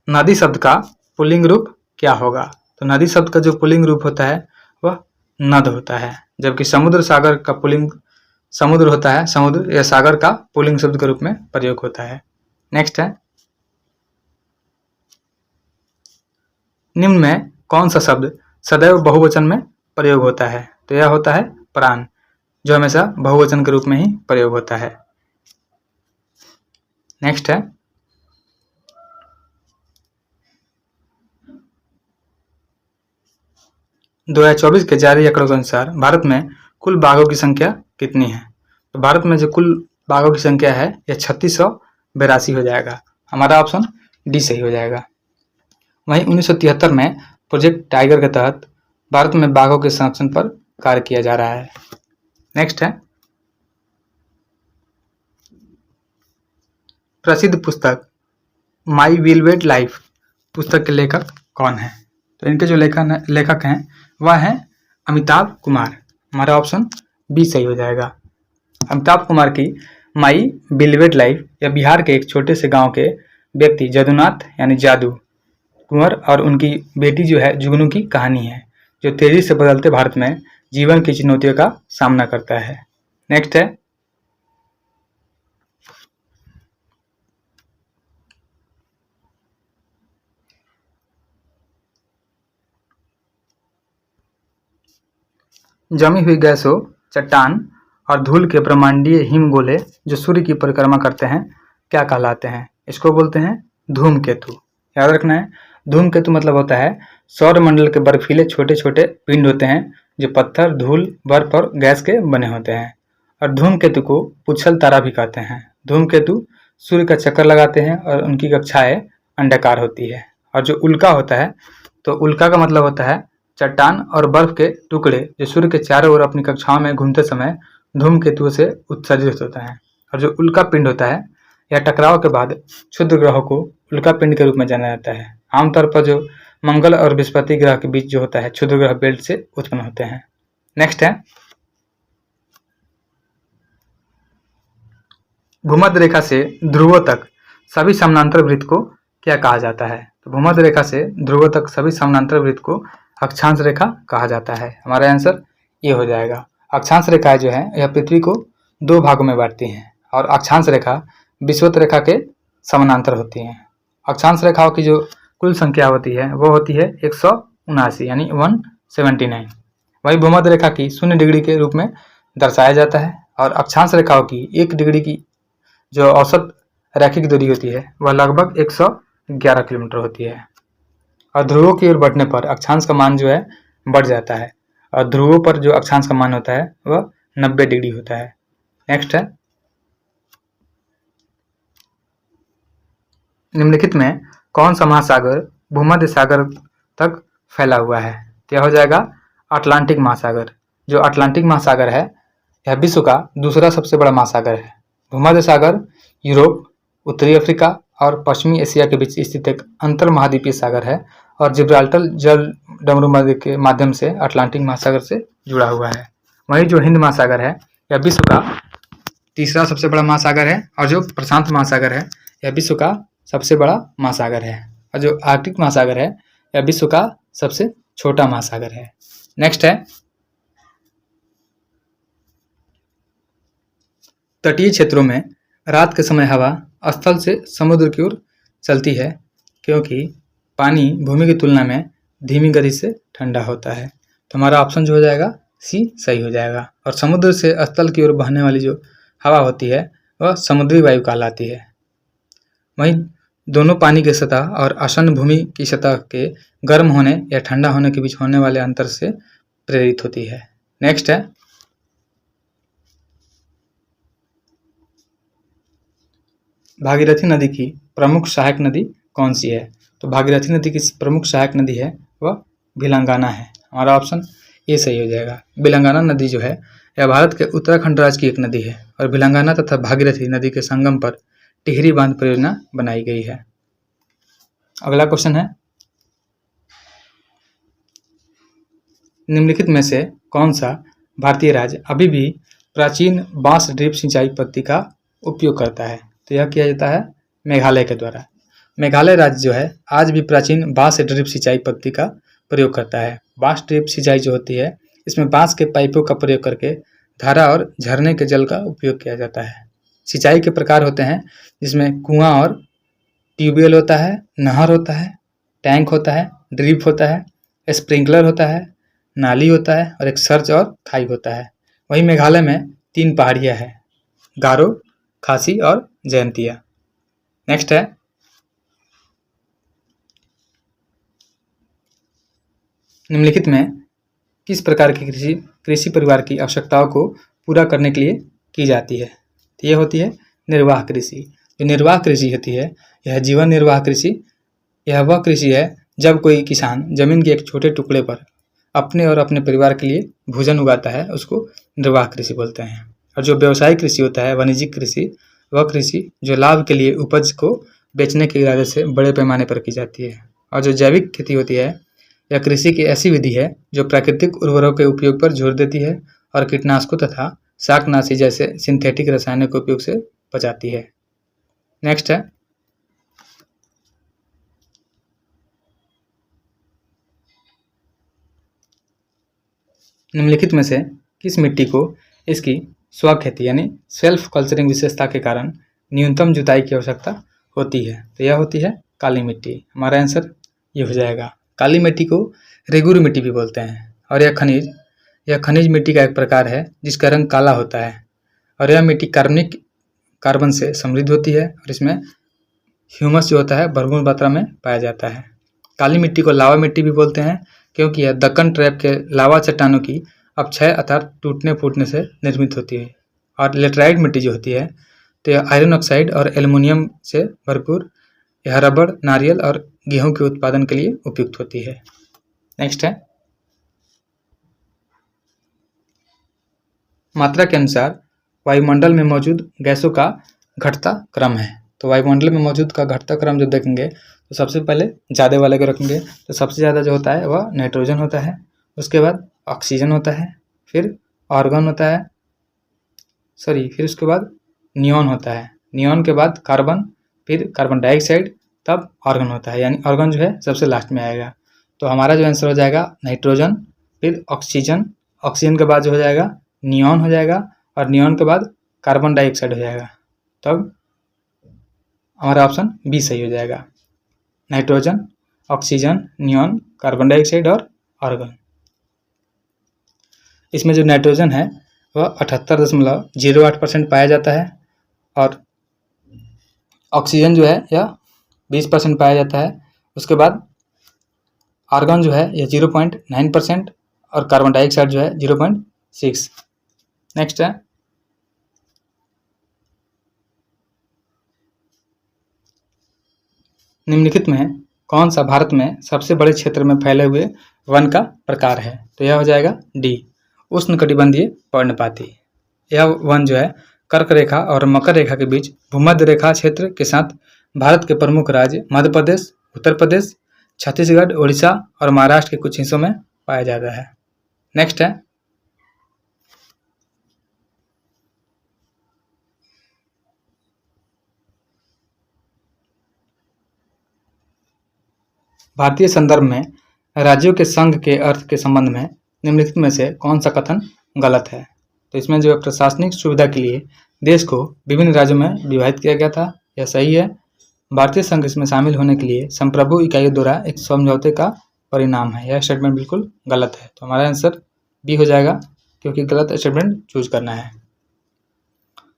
नदी शब्द का पुल्लिंग रूप क्या होगा? तो नदी शब्द का जो पुल्लिंग रूप होता है वह नद होता है, जबकि समुद्र सागर का पुल्लिंग समुद्र होता है, समुद्र या सागर का पुल्लिंग शब्द के रूप में प्रयोग होता है। नेक्स्ट है, निम्न में कौन सा शब्द सदैव बहुवचन में प्रयोग होता है? तो यह होता है प्राण, जो हमेशा बहुवचन के रूप में ही प्रयोग होता है। नेक्स्ट है, 2024 के जारी आंकड़ों के अनुसार भारत में कुल बाघों की संख्या कितनी है? तो भारत में जो कुल बाघों की संख्या है यह 3682 हो जाएगा। हमारा ऑप्शन डी सही हो जाएगा। वहीं 1973 में प्रोजेक्ट टाइगर के तहत भारत में बाघों के संरक्षण पर कार्य किया जा रहा है। नेक्स्ट है, प्रसिद्ध पुस्तक माई वेलवेट लाइफ पुस्तक के लेखक कौन है? तो इनके जो लेखक हैं वह हैं अमिताभ कुमार। हमारा ऑप्शन बी सही हो जाएगा। अमिताभ कुमार की माई वेलवेट लाइफ या बिहार के एक छोटे से गांव के व्यक्ति जदुनाथ यानी जादू कुंवर और उनकी बेटी जो है जुगनू की कहानी है, जो तेजी से बदलते भारत में जीवन की चुनौतियों का सामना करता है। नेक्स्ट है, जमी हुई गैसों, चट्टान और धूल के ब्रह्मांडीय हिमगोले जो सूर्य की परिक्रमा करते हैं क्या कहलाते हैं? इसको बोलते हैं धूमकेतु। याद रखना है, धूमकेतु मतलब होता है सौरमंडल के बर्फीले छोटे छोटे पिंड होते हैं जो पत्थर, धूल, बर्फ और गैस के बने होते हैं। और धूमकेतु को पुच्छल तारा भी कहते हैं। धूमकेतु सूर्य का चक्कर लगाते हैं और उनकी कक्षाएं अंडाकार होती है। और जो उल्का होता है, तो उल्का का मतलब होता है चट्टान और बर्फ के टुकड़े जो सूर्य के चारों ओर अपनी कक्षाओं में घूमते समय धूमकेतुओं से उत्सर्जित होता है। और जो उल्का पिंड होता है या टकराव के बाद क्षुद्र ग्रहों को उल्का पिंड के रूप में जाना जाता है। आमतौर पर जो मंगल और बृहस्पति ग्रह के बीच जो होता है क्षुद्र ग्रह बेल्ट से उत्पन्न होते हैं। नेक्स्ट है, भूमध्य रेखा से ध्रुवों तक सभी समानांतर वृत्त को क्या कहा जाता है? तो भूमध्य रेखा से ध्रुवों तक सभी समानांतर वृत्त को अक्षांश रेखा कहा जाता है। हमारा आंसर ये हो जाएगा। अक्षांश रेखाएं जो है यह पृथ्वी को दो भागों में बांटती हैं और अक्षांश रेखा विषुवत रेखा के समानांतर होती हैं। अक्षांश रेखाओं की जो कुल संख्या होती है वो होती है 179 यानी 179। वही भूमध्य रेखा की 0 डिग्री के रूप में दर्शाया जाता है और अक्षांश रेखाओं की 1 डिग्री की जो औसत रैखिक दूरी होती है वह लगभग 111 किलोमीटर होती है। और ध्रुवों की ओर बढ़ने पर अक्षांश का मान जो है बढ़ जाता है और ध्रुवों पर जो अक्षांश का मान होता है वह 90 डिग्री होता है। नेक्स्ट है, निम्नलिखित में कौन सा महासागर भूमध्य सागर तक फैला हुआ है? क्या हो जाएगा? अटलांटिक महासागर। जो अटलांटिक महासागर है यह विश्व का दूसरा सबसे बड़ा महासागर है। भूमध्य सागर यूरोप, उत्तरी अफ्रीका और पश्चिमी एशिया के बीच स्थित एक अंतर महाद्वीपीय सागर है और जिब्राल्टर जल डमरू के माध्यम से अटलांटिक महासागर से जुड़ा हुआ है। वहीं जो हिंद महासागर है यह विश्व का तीसरा सबसे बड़ा महासागर है और जो प्रशांत महासागर है यह विश्व का सबसे बड़ा महासागर है और जो आर्कटिक महासागर है यह विश्व का सबसे छोटा महासागर है। नेक्स्ट है, तटीय क्षेत्रों में रात के समय हवा स्थल से समुद्र की ओर चलती है क्योंकि पानी भूमि की तुलना में धीमी गति से ठंडा होता है। तो हमारा ऑप्शन जो हो जाएगा सी सही हो जाएगा। और समुद्र से स्थल की ओर बहने वाली जो हवा होती है वह समुद्री वायु कहलाती है। वहीं दोनों पानी की सतह और आसन्न भूमि की सतह के गर्म होने या ठंडा होने के बीच होने वाले अंतर से प्रेरित होती है। नेक्स्ट है, भागीरथी नदी की प्रमुख सहायक नदी कौन सी है? तो भागीरथी नदी की प्रमुख सहायक नदी है वह भिलंगाना है। हमारा ऑप्शन ए सही हो जाएगा। भिलंगाना नदी जो है यह भारत के उत्तराखंड राज्य की एक नदी है और भिलंगाना तथा भागीरथी नदी के संगम पर टिहरी बांध परियोजना बनाई गई है। अगला क्वेश्चन है, निम्नलिखित में से कौन सा भारतीय राज्य अभी भी प्राचीन बांस ड्रिप सिंचाई पद्धति का उपयोग करता है? तो यह किया जाता है मेघालय के द्वारा। मेघालय राज्य जो है आज भी प्राचीन बांस ड्रिप सिंचाई पद्धति का प्रयोग करता है। बांस ड्रिप सिंचाई जो होती है इसमें बांस के पाइपों का प्रयोग करके धारा और झरने के जल का उपयोग किया जाता है। सिंचाई के प्रकार होते हैं जिसमें कुआं और ट्यूबवेल होता है, नहर होता है, टैंक होता है, ड्रिप होता है, स्प्रिंकलर होता है, नाली होता है और एक सर्च और खाई होता है। वहीं मेघालय में 3 पहाड़ियाँ हैं, गारो, खासी और जयंतिया। नेक्स्ट है, निम्नलिखित में किस प्रकार की कृषि परिवार की आवश्यकताओं को पूरा करने के लिए की जाती है? तो ये होती है निर्वाह कृषि। जो निर्वाह कृषि होती है यह जीवन निर्वाह कृषि, यह वह कृषि है जब कोई किसान जमीन के एक छोटे टुकड़े पर अपने और अपने परिवार के लिए भोजन उगाता है, उसको निर्वाह कृषि बोलते हैं। और जो व्यवसायिक कृषि होता है, वाणिज्यिक कृषि, वह कृषि जो लाभ के लिए उपज को बेचने के इरादे से बड़े पैमाने पर की जाती है। और जो जैविक खेती होती है यह कृषि की ऐसी विधि है जो प्राकृतिक उर्वरकों के उपयोग पर जोर देती है और कीटनाशकों तथा शाकनाशी जैसे सिंथेटिक रसायनों के उपयोग से बचाती है। नेक्स्ट है, निम्नलिखित में से किस मिट्टी को इसकी स्वखेती यानी सेल्फ कल्चरिंग विशेषता के कारण न्यूनतम जुताई की आवश्यकता होती है? तो यह होती है काली मिट्टी। हमारा आंसर ये हो जाएगा। काली मिट्टी को रेगुर मिट्टी भी बोलते हैं और यह खनिज मिट्टी का एक प्रकार है जिसका रंग काला होता है और यह मिट्टी कार्बन से समृद्ध होती है और इसमें ह्यूमस जो होता है भरपूर मात्रा में पाया जाता है। काली मिट्टी को लावा मिट्टी भी बोलते हैं क्योंकि यह दक्कन ट्रैप के लावा चट्टानों की अपक्षय अर्थात टूटने फूटने से निर्मित होती है। और लेटराइट मिट्टी जो होती है तो यह आयरन ऑक्साइड और एल्युमिनियम से भरपूर, यह रबड़, नारियल और गेहूं के उत्पादन के लिए उपयुक्त होती है। नेक्स्ट है, मात्रा के अनुसार वायुमंडल में मौजूद गैसों का घटता क्रम है। तो वायुमंडल में मौजूद का घटता क्रम जो देखेंगे तो सबसे पहले ज़्यादा वाले को रखेंगे तो सबसे ज़्यादा जो होता है वह नाइट्रोजन होता है, उसके बाद ऑक्सीजन होता है, फिर आर्गन होता है, फिर उसके बाद नियॉन होता है, नियॉन के बाद कार्बन, फिर कार्बन डाइऑक्साइड, तब आर्गन होता है, यानी आर्गन जो है सबसे लास्ट में आएगा। तो हमारा जो आंसर हो जाएगा नाइट्रोजन, फिर ऑक्सीजन, ऑक्सीजन के बाद जो हो जाएगा नियॉन हो जाएगा और नियॉन के बाद कार्बन डाइऑक्साइड हो जाएगा। तब हमारा ऑप्शन बी सही हो जाएगा। Nitrogen, oxygen, neon, carbon dioxide और आर्गन। इसमें जो नाइट्रोजन है वह 78.08% पाया जाता है और ऑक्सीजन जो है यह 20% पाया जाता है। उसके बाद आर्गन जो है यह 0.9% और कार्बन डाइऑक्साइड जो है 0.6। नेक्स्ट है, निम्नलिखित में कौन सा भारत में सबसे बड़े क्षेत्र में फैले हुए वन का प्रकार है? तो यह हो जाएगा डी, उष्णकटिबंधीय पर्णपाती। यह वन जो है कर्क रेखा और मकर रेखा के बीच भूमध्य रेखा क्षेत्र के साथ भारत के प्रमुख राज्य मध्य प्रदेश, उत्तर प्रदेश, छत्तीसगढ़, उड़ीसा और महाराष्ट्र के कुछ हिस्सों में पाया जाता है। नेक्स्ट है, भारतीय संदर्भ में राज्यों के संघ के अर्थ के संबंध में निम्नलिखित में से कौन सा कथन गलत है? तो इसमें जो प्रशासनिक सुविधा के लिए देश को विभिन्न राज्यों में विभाजित किया गया था, यह सही है। भारतीय संघ इसमें शामिल होने के लिए संप्रभु इकाइयों द्वारा एक समझौते का परिणाम है। यह स्टेटमेंट बिल्कुल गलत है, तो हमारा आंसर बी हो जाएगा, क्योंकि गलत स्टेटमेंट चूज करना है।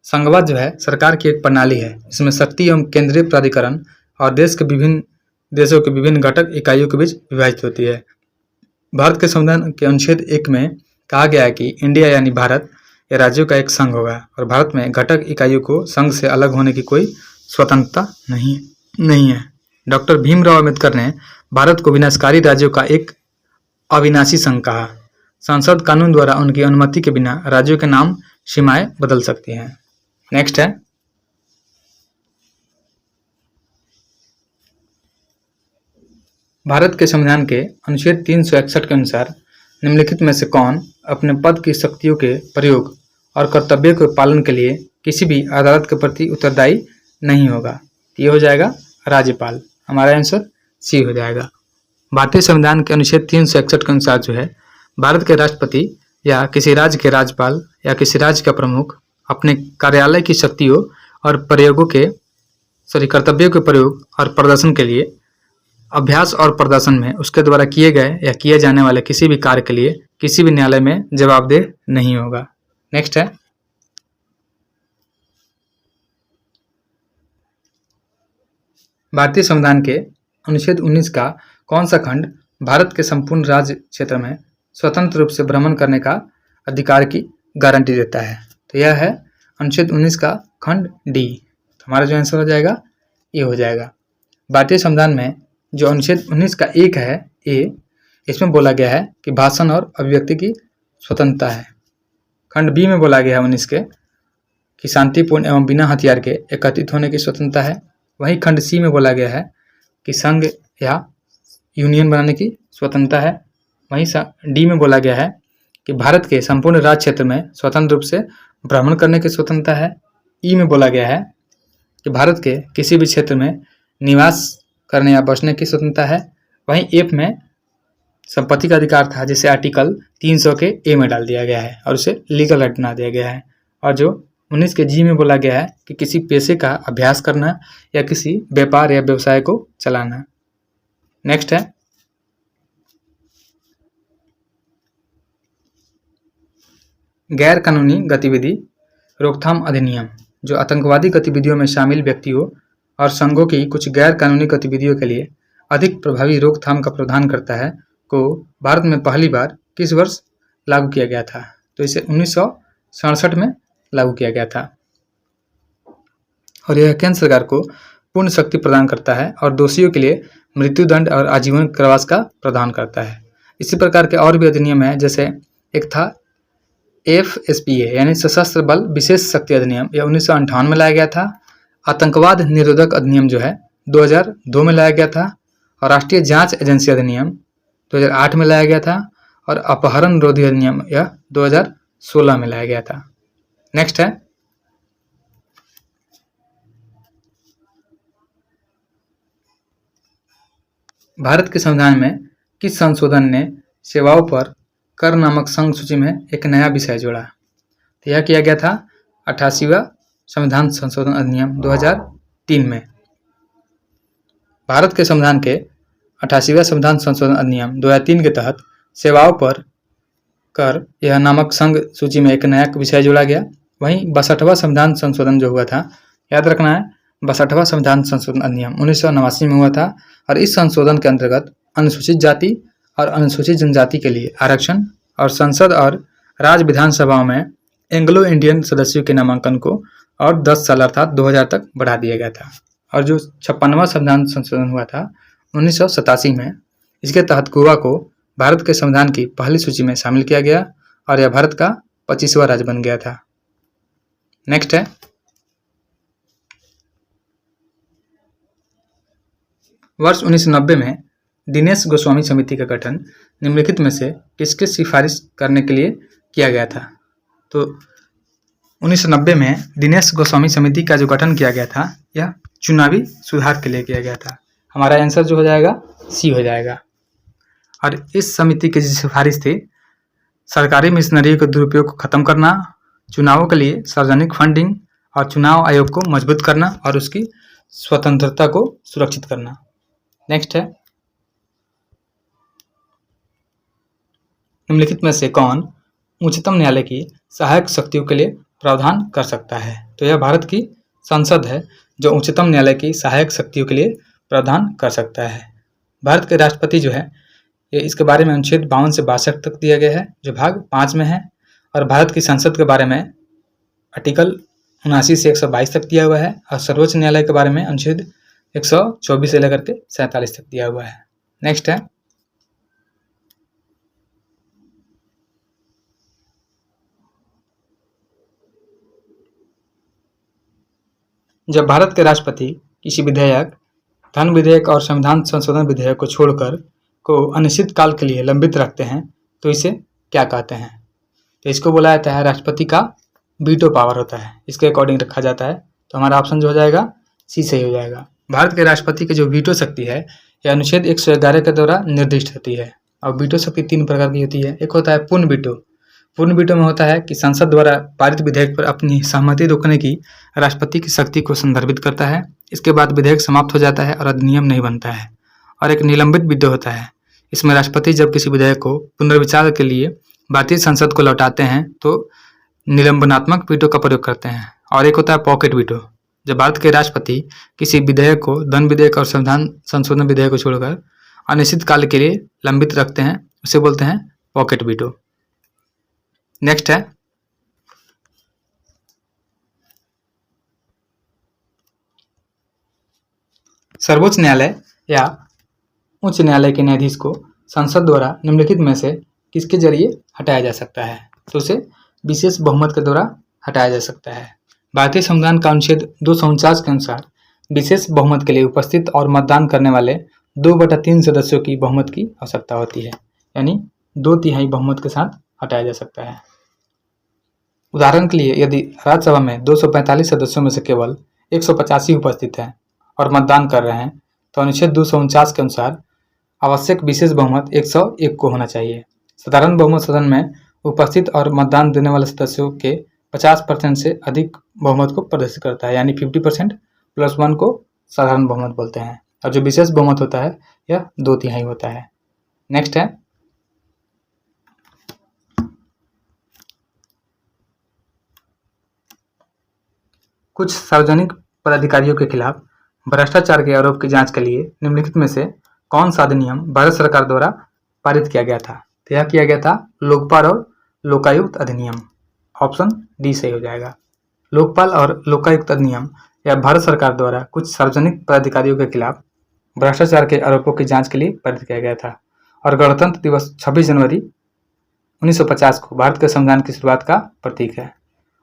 संघवाद जो है सरकार की एक प्रणाली है, इसमें शक्ति एवं केंद्रीय प्राधिकरण और देशों के विभिन्न घटक इकाइयों के बीच विभाजित होती है। भारत के संविधान के अनुच्छेद 1 में कहा गया है कि इंडिया यानी भारत या राज्यों का एक संघ होगा और भारत में घटक इकाइयों को संघ से अलग होने की कोई स्वतंत्रता नहीं है। डॉक्टर भीमराव अम्बेडकर ने भारत को विनाशकारी राज्यों का एक अविनाशी संघ कहा। संसद कानून द्वारा उनकी अनुमति के बिना राज्यों के नाम सीमाएं बदल सकती हैं। नेक्स्ट है भारत के संविधान के अनुच्छेद 361 के अनुसार निम्नलिखित में से कौन अपने पद की शक्तियों के प्रयोग और कर्तव्यों के पालन के लिए किसी भी अदालत के प्रति उत्तरदायी नहीं होगा? ये हो जाएगा राज्यपाल। हमारा आंसर सी हो जाएगा। भारतीय संविधान के अनुच्छेद 361 के अनुसार जो है भारत के राष्ट्रपति या किसी राज्य के राज्यपाल या किसी राज्य का प्रमुख अपने कार्यालय की शक्तियों और कर्तव्यों के प्रयोग और प्रदर्शन के लिए अभ्यास और प्रदर्शन में उसके द्वारा किए गए या किए जाने वाले किसी भी कार्य के लिए किसी भी न्यायालय में जवाबदेह नहीं होगा। नेक्स्ट है भारतीय संविधान के अनुच्छेद 19 का कौन सा खंड भारत के संपूर्ण राज्य क्षेत्र में स्वतंत्र रूप से भ्रमण करने का अधिकार की गारंटी देता है? तो यह है अनुच्छेद 19 का खंड डी। तो हमारा जो आंसर हो जाएगा ये हो जाएगा। भारतीय संविधान में जो अनुच्छेद 19 का 1 है ए, इसमें बोला गया है कि भाषण और अभिव्यक्ति की स्वतंत्रता है। खंड बी में बोला गया है 19 के कि शांतिपूर्ण एवं बिना हथियार के एकत्रित होने की स्वतंत्रता है। वहीं खंड सी में बोला गया है कि संघ या यूनियन बनाने की स्वतंत्रता है। वहीं डी में बोला गया है कि भारत के संपूर्ण राज्य क्षेत्र में स्वतंत्र रूप से भ्रमण करने की स्वतंत्रता है। ई में बोला गया है कि भारत के किसी भी क्षेत्र में निवास करने या बसने की स्वतंत्रता है। वहीं एफ में संपत्ति का अधिकार था, जिसे आर्टिकल 300 के ए में डाल दिया गया है और उसे लीगल राइट बना दिया गया है। और जो 19 के जी में बोला गया है कि किसी पेशे का अभ्यास करना या किसी व्यापार या व्यवसाय को चलाना। नेक्स्ट है गैर कानूनी गतिविधि रोकथाम अधिनियम, जो आतंकवादी गतिविधियों में शामिल व्यक्तियों और संघों की कुछ गैर कानूनी गतिविधियों के लिए अधिक प्रभावी रोकथाम का प्रावधान करता है, को भारत में पहली बार किस वर्ष लागू किया गया था? तो इसे 1967 में लागू किया गया था और यह केंद्र सरकार को पूर्ण शक्ति प्रदान करता है और दोषियों के लिए मृत्युदंड और आजीवन कारावास का प्रावधान करता है। इसी प्रकार के और भी अधिनियम है, जैसे एक था FSPA यानी सशस्त्र बल विशेष शक्ति अधिनियम, यह 1958 में लाया गया था। आतंकवाद निरोधक अधिनियम जो है 2002 में लाया गया था और राष्ट्रीय जांच एजेंसी अधिनियम 2008 में लाया गया था और अपहरण निरोधी अधिनियम यह 2016 में लाया गया था। नेक्स्ट है भारत के संविधान में किस संशोधन ने सेवाओं पर कर नामक संघ सूची में एक नया विषय जोड़ा? तो यह किया गया था 88वां संविधान संशोधन अधिनियम 2003 में। भारत के संविधान के 88वां संविधान संशोधन अधिनियम 2003 के तहत सेवाओं पर कर यह नामक संघ सूची में एक नया विषय जोड़ा गया। वहीं 62वां संविधान संशोधन जो हुआ था, याद रखना है 62वां संविधान संशोधन अधिनियम 1989 में हुआ था और इस संशोधन के अंतर्गत अनुसूचित जाति और अनुसूचित जनजाति के लिए आरक्षण और संसद और राज्य विधानसभाओं में एंग्लो इंडियन सदस्यों के नामांकन को और 10 साल अर्थात 2000 तक बढ़ा दिया गया था। और जो 56वां संविधान संशोधन हुआ था 1987 में, इसके तहत गोवा को भारत के संविधान की पहली सूची में शामिल किया गया और यह भारत का 25वां राज्य बन गया था। नेक्स्ट है वर्ष 1990 में दिनेश गोस्वामी समिति का गठन निम्नलिखित में से किसके सिफारिश करने के लिए किया गया था? तो 1990 में दिनेश गोस्वामी समिति का जो गठन किया गया था यह चुनावी सुधार के लिए किया गया था। हमारा आंसर जो हो जाएगा सी हो जाएगा। और इस समिति की जो सिफारिश थी, सरकारी मिशनरी के दुरुपयोग को खत्म करना, चुनावों के लिए सार्वजनिक फंडिंग और चुनाव आयोग को मजबूत करना और उसकी स्वतंत्रता को सुरक्षित करना। नेक्स्ट है, निम्नलिखित में से कौन उच्चतम न्यायालय की सहायक शक्तियों के लिए प्रावधान कर सकता है? तो यह भारत की संसद है जो उच्चतम न्यायालय की सहायक शक्तियों के लिए प्रावधान कर सकता है। भारत के राष्ट्रपति जो है ये इसके बारे में अनुच्छेद 52 से 62 तक दिया गया है जो भाग 5 में है, और भारत की संसद के बारे में आर्टिकल 79 से 122 तक दिया हुआ है, और सर्वोच्च न्यायालय के बारे में अनुच्छेद 124 से लेकर के 47 तक दिया हुआ है। नेक्स्ट है, जब भारत के राष्ट्रपति किसी विधेयक, धन विधेयक और संविधान संशोधन विधेयक को छोड़कर को अनिश्चित काल के लिए लंबित रखते हैं तो इसे क्या कहते हैं? तो इसको बोला जाता है राष्ट्रपति का वीटो पावर होता है, इसके अकॉर्डिंग रखा जाता है। तो हमारा ऑप्शन जो हो जाएगा सी सही हो जाएगा। भारत के राष्ट्रपति की जो वीटो शक्ति है यह अनुच्छेद 111 के द्वारा निर्दिष्ट होती है। और वीटो शक्ति 3 प्रकार की होती है। एक होता है पूर्ण वीटो। पूर्ण वीटो में होता है कि संसद द्वारा पारित विधेयक पर अपनी सहमति रोकने की राष्ट्रपति की शक्ति को संदर्भित करता है। इसके बाद विधेयक समाप्त हो जाता है और अधिनियम नहीं बनता है। और एक निलंबित वीटो होता है, इसमें राष्ट्रपति जब किसी विधेयक को पुनर्विचार के लिए भारतीय संसद को लौटाते हैं तो निलंबनात्मक वीटो का प्रयोग करते हैं। और एक होता है पॉकेट वीटो, जब भारत के राष्ट्रपति किसी विधेयक को, धन विधेयक और संविधान संशोधन विधेयक को छोड़कर अनिश्चित काल के लिए लंबित रखते हैं, उसे बोलते हैं पॉकेट वीटो। नेक्स्ट है, सर्वोच्च न्यायालय या उच्च न्यायालय के न्यायाधीश को संसद द्वारा निम्नलिखित में से किसके जरिए हटाया जा सकता है? तो उसे विशेष बहुमत के द्वारा हटाया जा सकता है। भारतीय संविधान का अनुच्छेद 249 के अनुसार विशेष बहुमत के लिए उपस्थित और मतदान करने वाले 2/3 सदस्यों की बहुमत की आवश्यकता होती है, यानी 2/3 बहुमत के साथ हटाया जा सकता है। उदाहरण के लिए यदि राज्यसभा में 245 सदस्यों में से केवल 185 उपस्थित हैं और मतदान कर रहे हैं तो अनुच्छेद 249 के अनुसार आवश्यक विशेष बहुमत 101 को होना चाहिए। साधारण बहुमत सदन में उपस्थित और मतदान देने वाले सदस्यों के 50% से अधिक बहुमत को प्रदर्शित करता है, यानी 50% + 1 को साधारण बहुमत बोलते हैं। और जो विशेष बहुमत होता है यह 2/3 होता है। नेक्स्ट है, कुछ सार्वजनिक पदाधिकारियों के खिलाफ भ्रष्टाचार के आरोप की जांच के लिए निम्नलिखित में से कौन सा अधिनियम भारत सरकार द्वारा पारित किया गया था? तो यह किया गया था लोकपाल और लोकायुक्त अधिनियम। ऑप्शन डी सही हो जाएगा। लोकपाल और लोकायुक्त अधिनियम यह भारत सरकार द्वारा कुछ सार्वजनिक पदाधिकारियों के खिलाफ भ्रष्टाचार के आरोपों की जांच के लिए पारित किया गया था। और गणतंत्र दिवस 26 जनवरी 1950 को भारत के संविधान की शुरुआत का प्रतीक है।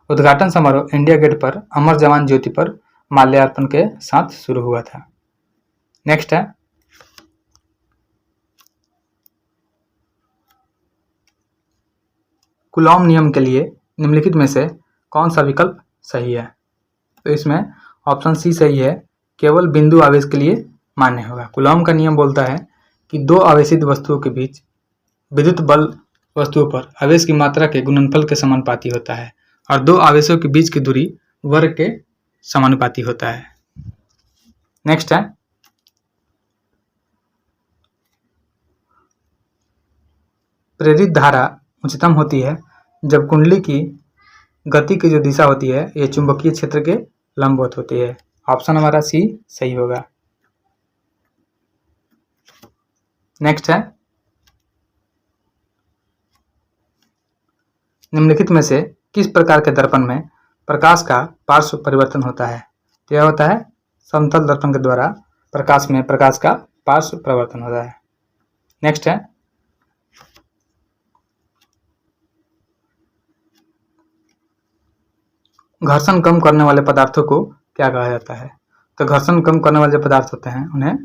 उद्घाटन समारोह इंडिया गेट पर अमर जवान ज्योति पर माल्यार्पण के साथ शुरू हुआ था। नेक्स्ट है, कूलॉम नियम के लिए निम्नलिखित में से कौन सा विकल्प सही है? तो इसमें ऑप्शन सी सही है, केवल बिंदु आवेश के लिए मान्य होगा। कूलॉम का नियम बोलता है कि दो आवेशित वस्तुओं के बीच विद्युत बल वस्तुओं पर आवेश की मात्रा के गुणनफल के समानुपाती होता है और दो आवेशों के बीच की दूरी वर्ग के समानुपाती होता है। नेक्स्ट है, प्रेरित धारा उच्चतम होती है जब कुंडली की गति की जो दिशा होती है ये चुंबकीय क्षेत्र के लंबवत होती है। ऑप्शन हमारा सी सही होगा। नेक्स्ट है, निम्नलिखित में से किस प्रकार के दर्पण में प्रकाश का पार्श्व परिवर्तन होता है? तो यह होता है समतल दर्पण के द्वारा प्रकाश में प्रकाश का पार्श्व परिवर्तन होता है। नेक्स्ट है, घर्षण कम करने वाले पदार्थों को क्या कहा जाता है? तो घर्षण कम करने वाले जो पदार्थ होते हैं उन्हें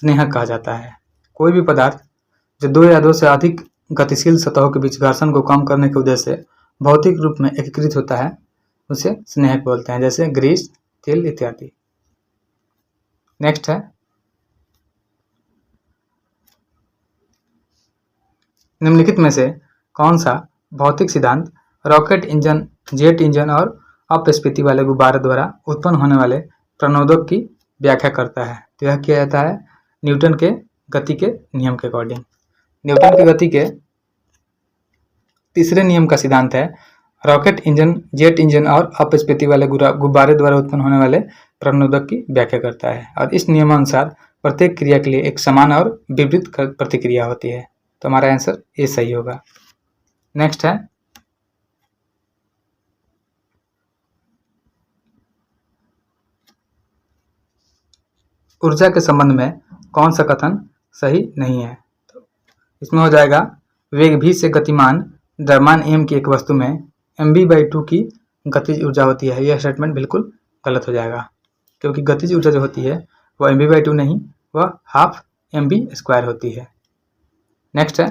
स्नेहक कहा जाता है। कोई भी पदार्थ जो दो या दो से अधिक गतिशील सतहों के बीच घर्षण को कम करने के उद्देश्य से भौतिक रूप में एकीकृत होता है उसे स्नेहक बोलते हैं, जैसे ग्रीस, तेल इत्यादि। नेक्स्ट है, निम्नलिखित में से कौन सा भौतिक सिद्धांत रॉकेट इंजन, जेट इंजन और अपस्फीति वाले गुब्बारे द्वारा उत्पन्न होने वाले प्रणोदक की व्याख्या करता है। तो यह किया जाता है न्यूटन के गति के नियम के अकॉर्डिंग। न्यूटन की गति के तीसरे नियम का सिद्धांत है रॉकेट इंजन, जेट इंजन और अपस्फीति वाले गुब्बारे द्वारा उत्पन्न होने वाले प्रणोदक की व्याख्या करता है। और इस नियमानुसार प्रत्येक क्रिया के लिए एक समान और विपरीत प्रतिक्रिया होती है। तो हमारा आंसर ए सही होगा। नेक्स्ट है ऊर्जा के संबंध में कौन सा कथन सही नहीं है। तो इसमें हो जाएगा वेग v से गतिमान द्रव्यमान m की एक वस्तु में mv/2 की गतिज ऊर्जा होती है। यह स्टेटमेंट बिल्कुल गलत हो जाएगा, क्योंकि गतिज ऊर्जा जो होती है वह mv/2 नहीं, वह हाफ mv² होती है। नेक्स्ट है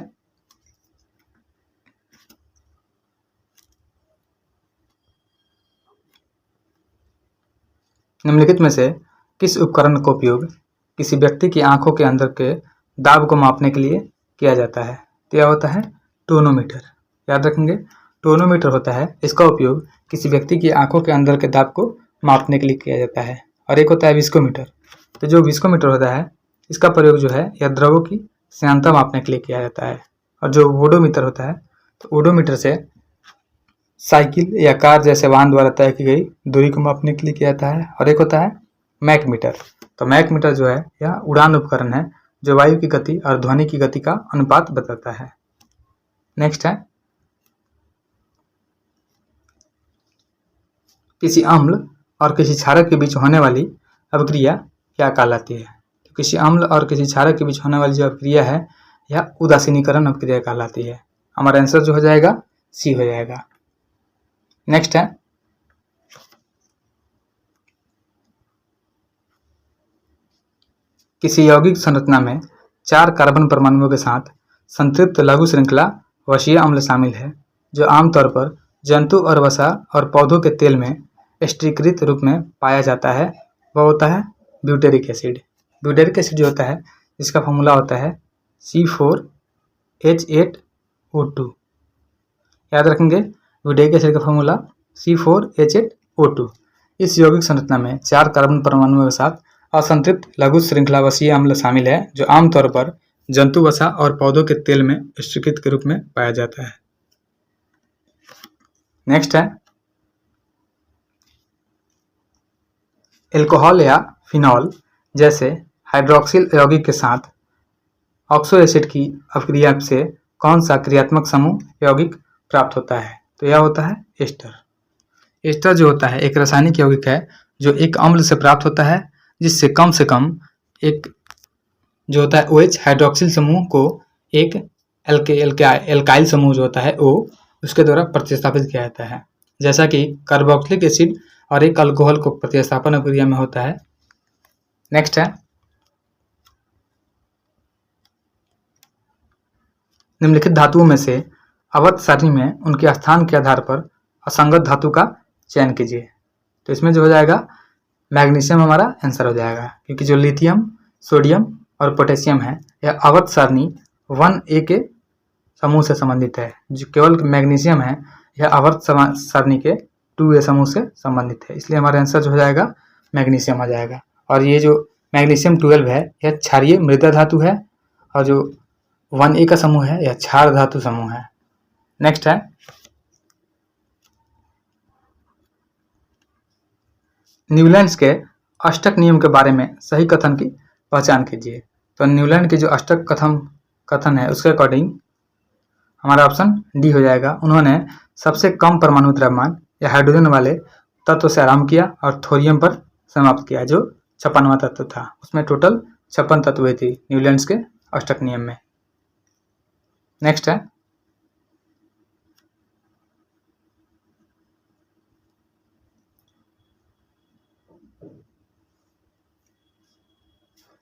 निम्नलिखित में से किस उपकरण का उपयोग किसी व्यक्ति की आंखों के अंदर के दाब को मापने के लिए किया जाता है। तो यह होता है टोनोमीटर। याद रखेंगे, टोनोमीटर होता है, इसका उपयोग किसी व्यक्ति की आंखों के अंदर के दाब को मापने के लिए किया जाता है। और एक होता है विस्कोमीटर। तो जो विस्कोमीटर होता है इसका प्रयोग जो है यह द्रवों की श्यानता मापने के लिए किया जाता है। और जो वोडोमीटर होता है, तो वोडोमीटर से साइकिल या कार जैसे वाहन द्वारा तय की गई दूरी को मापने के लिए किया जाता है। और एक होता है मैक मीटर। तो मैक मीटर जो है यह उड़ान उपकरण है जो वायु की गति और ध्वनि की गति का अनुपात बताता है। नेक्स्ट है किसी अम्ल और किसी क्षारक के बीच होने वाली अभिक्रिया क्या कहलाती है। तो किसी अम्ल और किसी क्षारक के बीच होने वाली जो अभिक्रिया है यह उदासीनीकरण अभिक्रिया कहलाती है। हमारा आंसर जो हो जाएगा सी हो जाएगा। नेक्स्ट है किसी यौगिक संरचना में 4 कार्बन परमाणुओं के साथ संतृप्त लघु श्रृंखला वसीय अम्ल शामिल है, जो आमतौर पर जंतु और वसा और पौधों के तेल में स्टीरीकृत रूप में पाया जाता है। वह होता है ब्यूटेरिक एसिड। ब्यूटेरिक एसिड जो होता है इसका फॉर्मूला होता है C4H8O2। याद रखेंगे, ब्यूटेरिक एसिड का फॉर्मूला C4H8O2। इस यौगिक संरचना में 4 कार्बन परमाणुओं के साथ असंतृप्त लघु श्रृंखलावसीय अम्ल शामिल है, जो आमतौर पर जंतु वसा और पौधों के तेल में स्टीरीकृत के रूप में पाया जाता है। नेक्स्ट है एल्कोहल या फिनॉल जैसे हाइड्रोक्सिल यौगिक के साथ ऑक्सो एसिड की अभिक्रिया से कौन सा क्रियात्मक समूह यौगिक प्राप्त होता है। तो यह होता है एस्टर। एस्टर जो होता है एक रासायनिक यौगिक है जो एक अम्ल से प्राप्त होता है, जिससे कम से कम एक जो होता है OH हाइड्रोक्सिल समूह को एक एल्काइल समूह जो होता है O उसके द्वारा प्रतिस्थापित किया जाता है, जैसा कि कार्बोक्सिलिक एसिड और एक अल्कोहल को प्रतिस्थापन प्रक्रिया में होता है। नेक्स्ट है निम्नलिखित धातुओं में से अवध सारणी में उनके स्थान के आधार पर असंगत धातु का चयन कीजिए। तो इसमें जो हो जाएगा मैग्नीशियम हमारा आंसर हो जाएगा, क्योंकि जो लिथियम, सोडियम और पोटेशियम है यह अवध सारणी 1A के समूह से संबंधित है। जो केवल मैग्नीशियम है यह अवध सारणी के 2A समूह से संबंधित है, इसलिए हमारा आंसर जो हो जाएगा मैग्नीशियम हो जाएगा। और ये जो मैग्नीशियम 12 है यह क्षारीय मृदा धातु है, और जो 1A का समूह है यह क्षार धातु समूह है। नेक्स्ट है न्यूलैंड्स के अष्टक नियम के बारे में सही कथन की पहचान कीजिए। तो न्यूलैंड के जो अष्टक कथन है उसके अकॉर्डिंग हमारा ऑप्शन डी हो जाएगा। उन्होंने सबसे कम परमाणु द्रव्यमान या हाइड्रोजन वाले तत्व से आरंभ किया और थोरियम पर समाप्त किया, जो 56वां तत्व था। उसमें टोटल 56 तत्व थी न्यूलैंड्स के अष्टक नियम में। नेक्स्ट है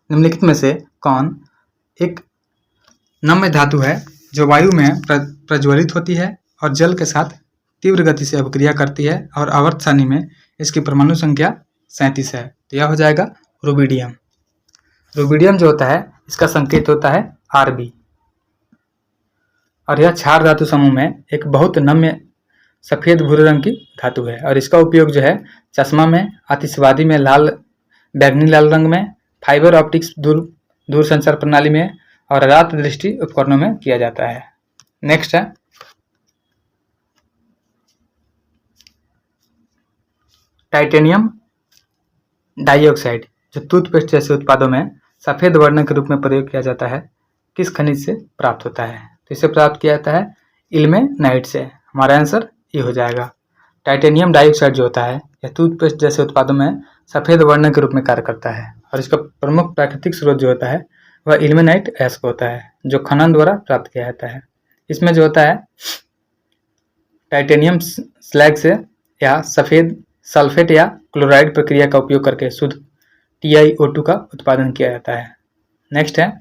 निम्नलिखित में से कौन एक नम्य धातु है जो वायु में प्रज्वलित होती है और जल के साथ तीव्र गति से अभिक्रिया करती है और आवर्त सारणी में इसकी परमाणु संख्या 37 है। तो यह हो जाएगा रुबिडियम। रुबिडियम जो होता है इसका संकेत होता है Rb, और यह क्षार धातु समूह में एक बहुत नम्य सफेद भूरे रंग की धातु है, और इसका उपयोग जो है चश्मा में, आतिशबाजी में लाल बैंगनी लाल रंग में, फाइबर ऑप्टिक्स दूर संचार प्रणाली में और रात दृष्टि उपकरणों में किया जाता है। नेक्स्ट है टाइटेनियम डाइऑक्साइड, जो टूथपेस्ट जैसे उत्पादों में सफेद वर्ण के रूप में प्रयोग किया जाता है, किस खनिज से प्राप्त होता है? तो इसे प्राप्त किया जाता है इल्मेनाइट से। हमारा आंसर ये हो जाएगा। टाइटेनियम डाइऑक्साइड जो होता है यह टूथपेस्ट जैसे उत्पादों में सफेद वर्ण के रूप में कार्य करता है और इसका प्रमुख प्राकृतिक स्रोत जो होता है वह इल्मेनाइट ऐश होता है, जो खनन द्वारा प्राप्त किया जाता है। इसमें जो होता है टाइटेनियम स्लैग से या सफेद सल्फेट या क्लोराइड प्रक्रिया का उपयोग करके शुद्ध TiO2 का उत्पादन किया जाता है। नेक्स्ट है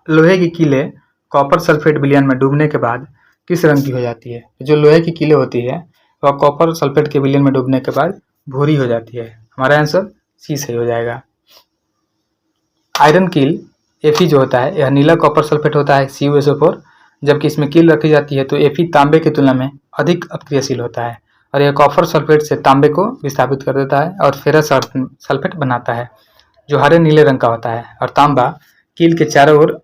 लोहे की कीलें कॉपर सल्फेट विलयन में डूबने के बाद किस रंग की हो जाती है? जो लोहे की कीलें होती है वह कॉपर सल्फेट के विलयन में डूबने के बाद भूरी हो जाती है। हमारा आंसर सी सही हो जाएगा। आयरन कील Fe जो होता है यह नीला कॉपर सल्फेट होता है CuSO4, जबकि इसमें कील रखी जाती है तो Fe तांबे की तुलना में अधिक अपक्रियाशील होता है और यह कॉपर सल्फेट से तांबे को विस्थापित कर देता है और फेरस सल्फेट बनाता है जो हरे नीले रंग का होता है, और तांबा कील के चारों ओर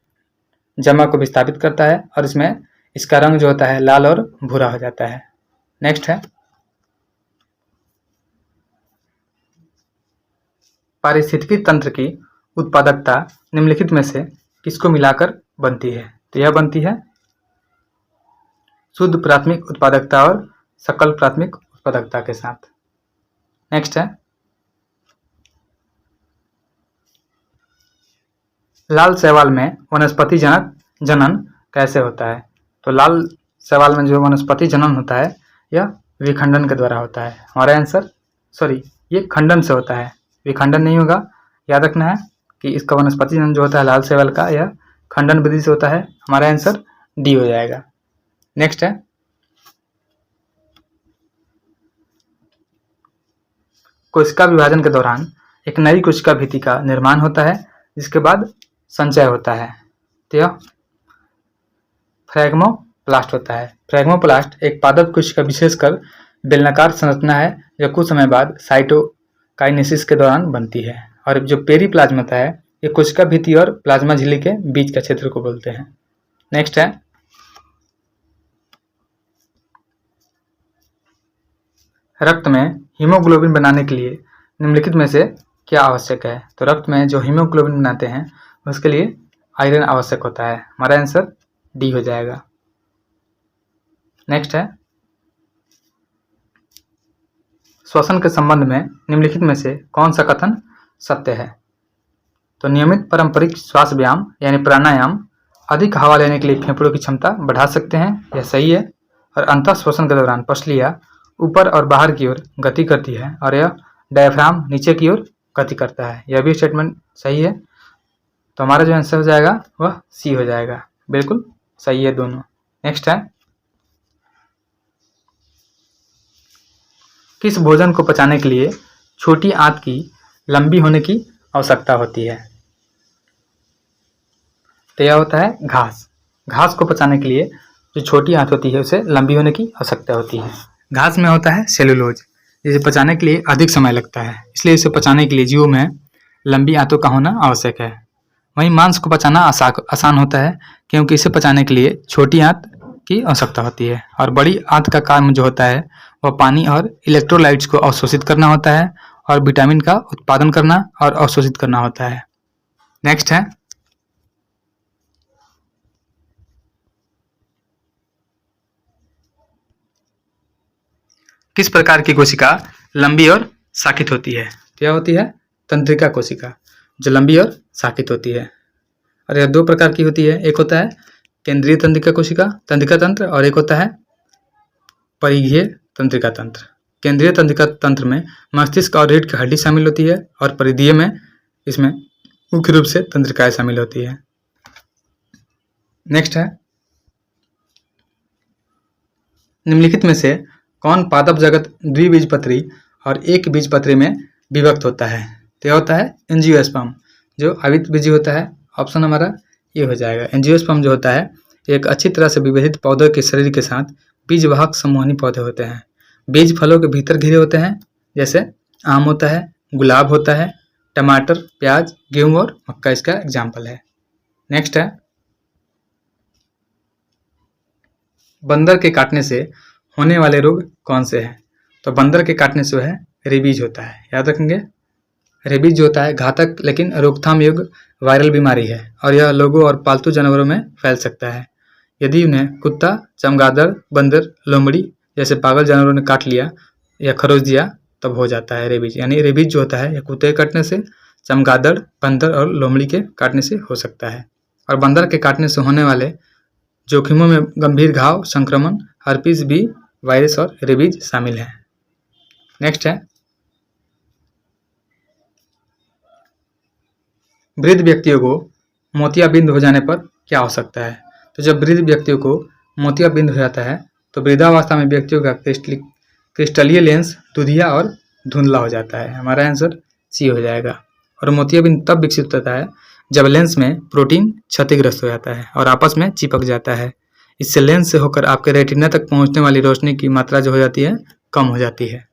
जमा को विस्थापित करता है और इसमें इसका रंग जो होता है लाल और भूरा हो जाता है। नेक्स्ट है पारिस्थितिकी तंत्र की उत्पादकता निम्नलिखित में से किसको मिलाकर बनती है? तो यह बनती है शुद्ध प्राथमिक उत्पादकता और सकल प्राथमिक उत्पादकता के साथ। नेक्स्ट है लाल शैवाल में वनस्पति जनन कैसे होता है? तो लाल शैवाल में जो वनस्पति जनन होता है यह विखंडन के द्वारा होता है। हमारा आंसर ये खंडन से होता है, विखंडन नहीं होगा। याद रखना है कि इसका वनस्पति जनन जो होता है लाल शैवाल का यह खंडन विधि से होता है। हमारा आंसर डी हो जाएगा। नेक्स्ट है कोशिका विभाजन के दौरान एक नई कोशिका भित्ति का निर्माण होता है जिसके बाद संचय होता है, तो यह फ्रैगमोप्लास्ट होता है। फ्रैगमोप्लास्ट एक पादप कोशिका विशेषकर बेलनाकार संरचना है जो कुछ समय बाद साइटोकाइनेसिस के दौरान बनती है, और जो पेरिप्लाज्म होता है ये कोशिका भित्ति और प्लाज्मा झिल्ली के बीच का क्षेत्र को बोलते हैं। नेक्स्ट है रक्त में हीमोग्लोबिन बनाने के लिए निम्नलिखित में से क्या आवश्यक है? तो रक्त में जो हीमोग्लोबिन बनाते हैं उसके लिए आयरन आवश्यक होता है। हमारा आंसर डी हो जाएगा। नेक्स्ट है श्वसन के संबंध में निम्नलिखित में से कौन सा कथन सत्य है? तो नियमित पारंपरिक श्वास व्यायाम यानी प्राणायाम अधिक हवा लेने के लिए फेफड़ों की क्षमता बढ़ा सकते हैं, यह सही है। और अंतः श्वसन के दौरान पसलियाँ ऊपर और बाहर की ओर गति करती है और यह डायफ्राम नीचे की ओर गति करता है, यह भी स्टेटमेंट सही है। तो हमारा जो आंसर हो जाएगा वह सी हो जाएगा। बिल्कुल सही है दोनों। नेक्स्ट है किस भोजन को पचाने के लिए छोटी आंत की लंबी होने की आवश्यकता होती है? तो यह होता है घास। घास को पचाने के लिए जो छोटी आंत होती है उसे लंबी होने की आवश्यकता होती है। घास में होता है सेलुलोज, जिसे पचाने के लिए अधिक समय लगता है, इसलिए इसे पचाने के लिए जीवों में लंबी आंतों का होना आवश्यक है। वहीं मांस को पचाना आसान होता है क्योंकि इसे पचाने के लिए छोटी आंत की आवश्यकता होती है, और बड़ी आंत का काम जो होता है वह पानी और इलेक्ट्रोलाइट्स को अवशोषित करना होता है और विटामिन का उत्पादन करना और अवशोषित करना होता है। नेक्स्ट है किस प्रकार की कोशिका लंबी और शाखित होती है? तो यह होती है तंत्रिका कोशिका, जो लंबी और शाखित होती है। और यह दो प्रकार की होती है, एक होता है केंद्रीय तंत्रिका कोशिका तंत्रिका तंत्र और एक होता है परिघीय तंत्रिका तंत्र। केंद्रीय तंत्रिका तंत्र में मस्तिष्क और रीढ़ की हड्डी शामिल होती है और परिधीय में इसमें मुख्य रूप से तंत्रिकाएं शामिल होती है। नेक्स्ट है निम्नलिखित में से कौन पादप जगत द्विबीजपत्री और एक बीजपत्री में विभक्त होता है? तो यह होता है एंजियोस्पर्म, जो आवृतबीजी होता है। ऑप्शन हमारा ये हो जाएगा। एंजियोस्पर्म जो होता है एक अच्छी तरह से विभेदित पौधों के शरीर के साथ बीजवाहक संवहनी पौधे होते हैं। बीज फलों के भीतर घिरे होते हैं, जैसे आम होता है, गुलाब होता है, टमाटर, प्याज, गेहूं और मक्का इसका एग्जाम्पल है। नेक्स्ट है, बंदर के काटने से होने वाले रोग कौन से हैं? तो बंदर के काटने से है रेबीज होता है, याद रखेंगे। रेबीज जो होता है घातक लेकिन रोकथाम योग्य वायरल बीमारी है और यह लोगों और पालतू जानवरों में फैल सकता है। यदि उन्हें कुत्ता, चमगादड़, बंदर, लोमड़ी जैसे पागल जानवरों ने काट लिया या खरोच दिया तब हो जाता है रेबीज। यानी रेबीज जो होता है यह कुत्ते के काटने से, चमगादड़, बंदर और लोमड़ी के काटने से हो सकता है। और बंदर के काटने से होने वाले जोखिमों में गंभीर घाव, संक्रमण, हर्पीस बी वायरस और रेबीज शामिल है। नेक्स्ट है, वृद्ध व्यक्तियों को मोतियाबिंद हो जाने पर क्या हो सकता है? तो जब वृद्ध व्यक्तियों को मोतियाबिंद हो जाता है तो वृद्धावस्था में व्यक्तियों का क्रिस्टलीय लेंस दुधिया और धुंधला हो जाता है। हमारा आंसर सी हो जाएगा। और मोतियाबिंद तब विकसित होता है जब लेंस में प्रोटीन क्षतिग्रस्त हो जाता है और आपस में चिपक जाता है। इससे लेंस से होकर आपके रेटिना तक पहुंचने वाली रोशनी की मात्रा जो हो जाती है कम हो जाती है।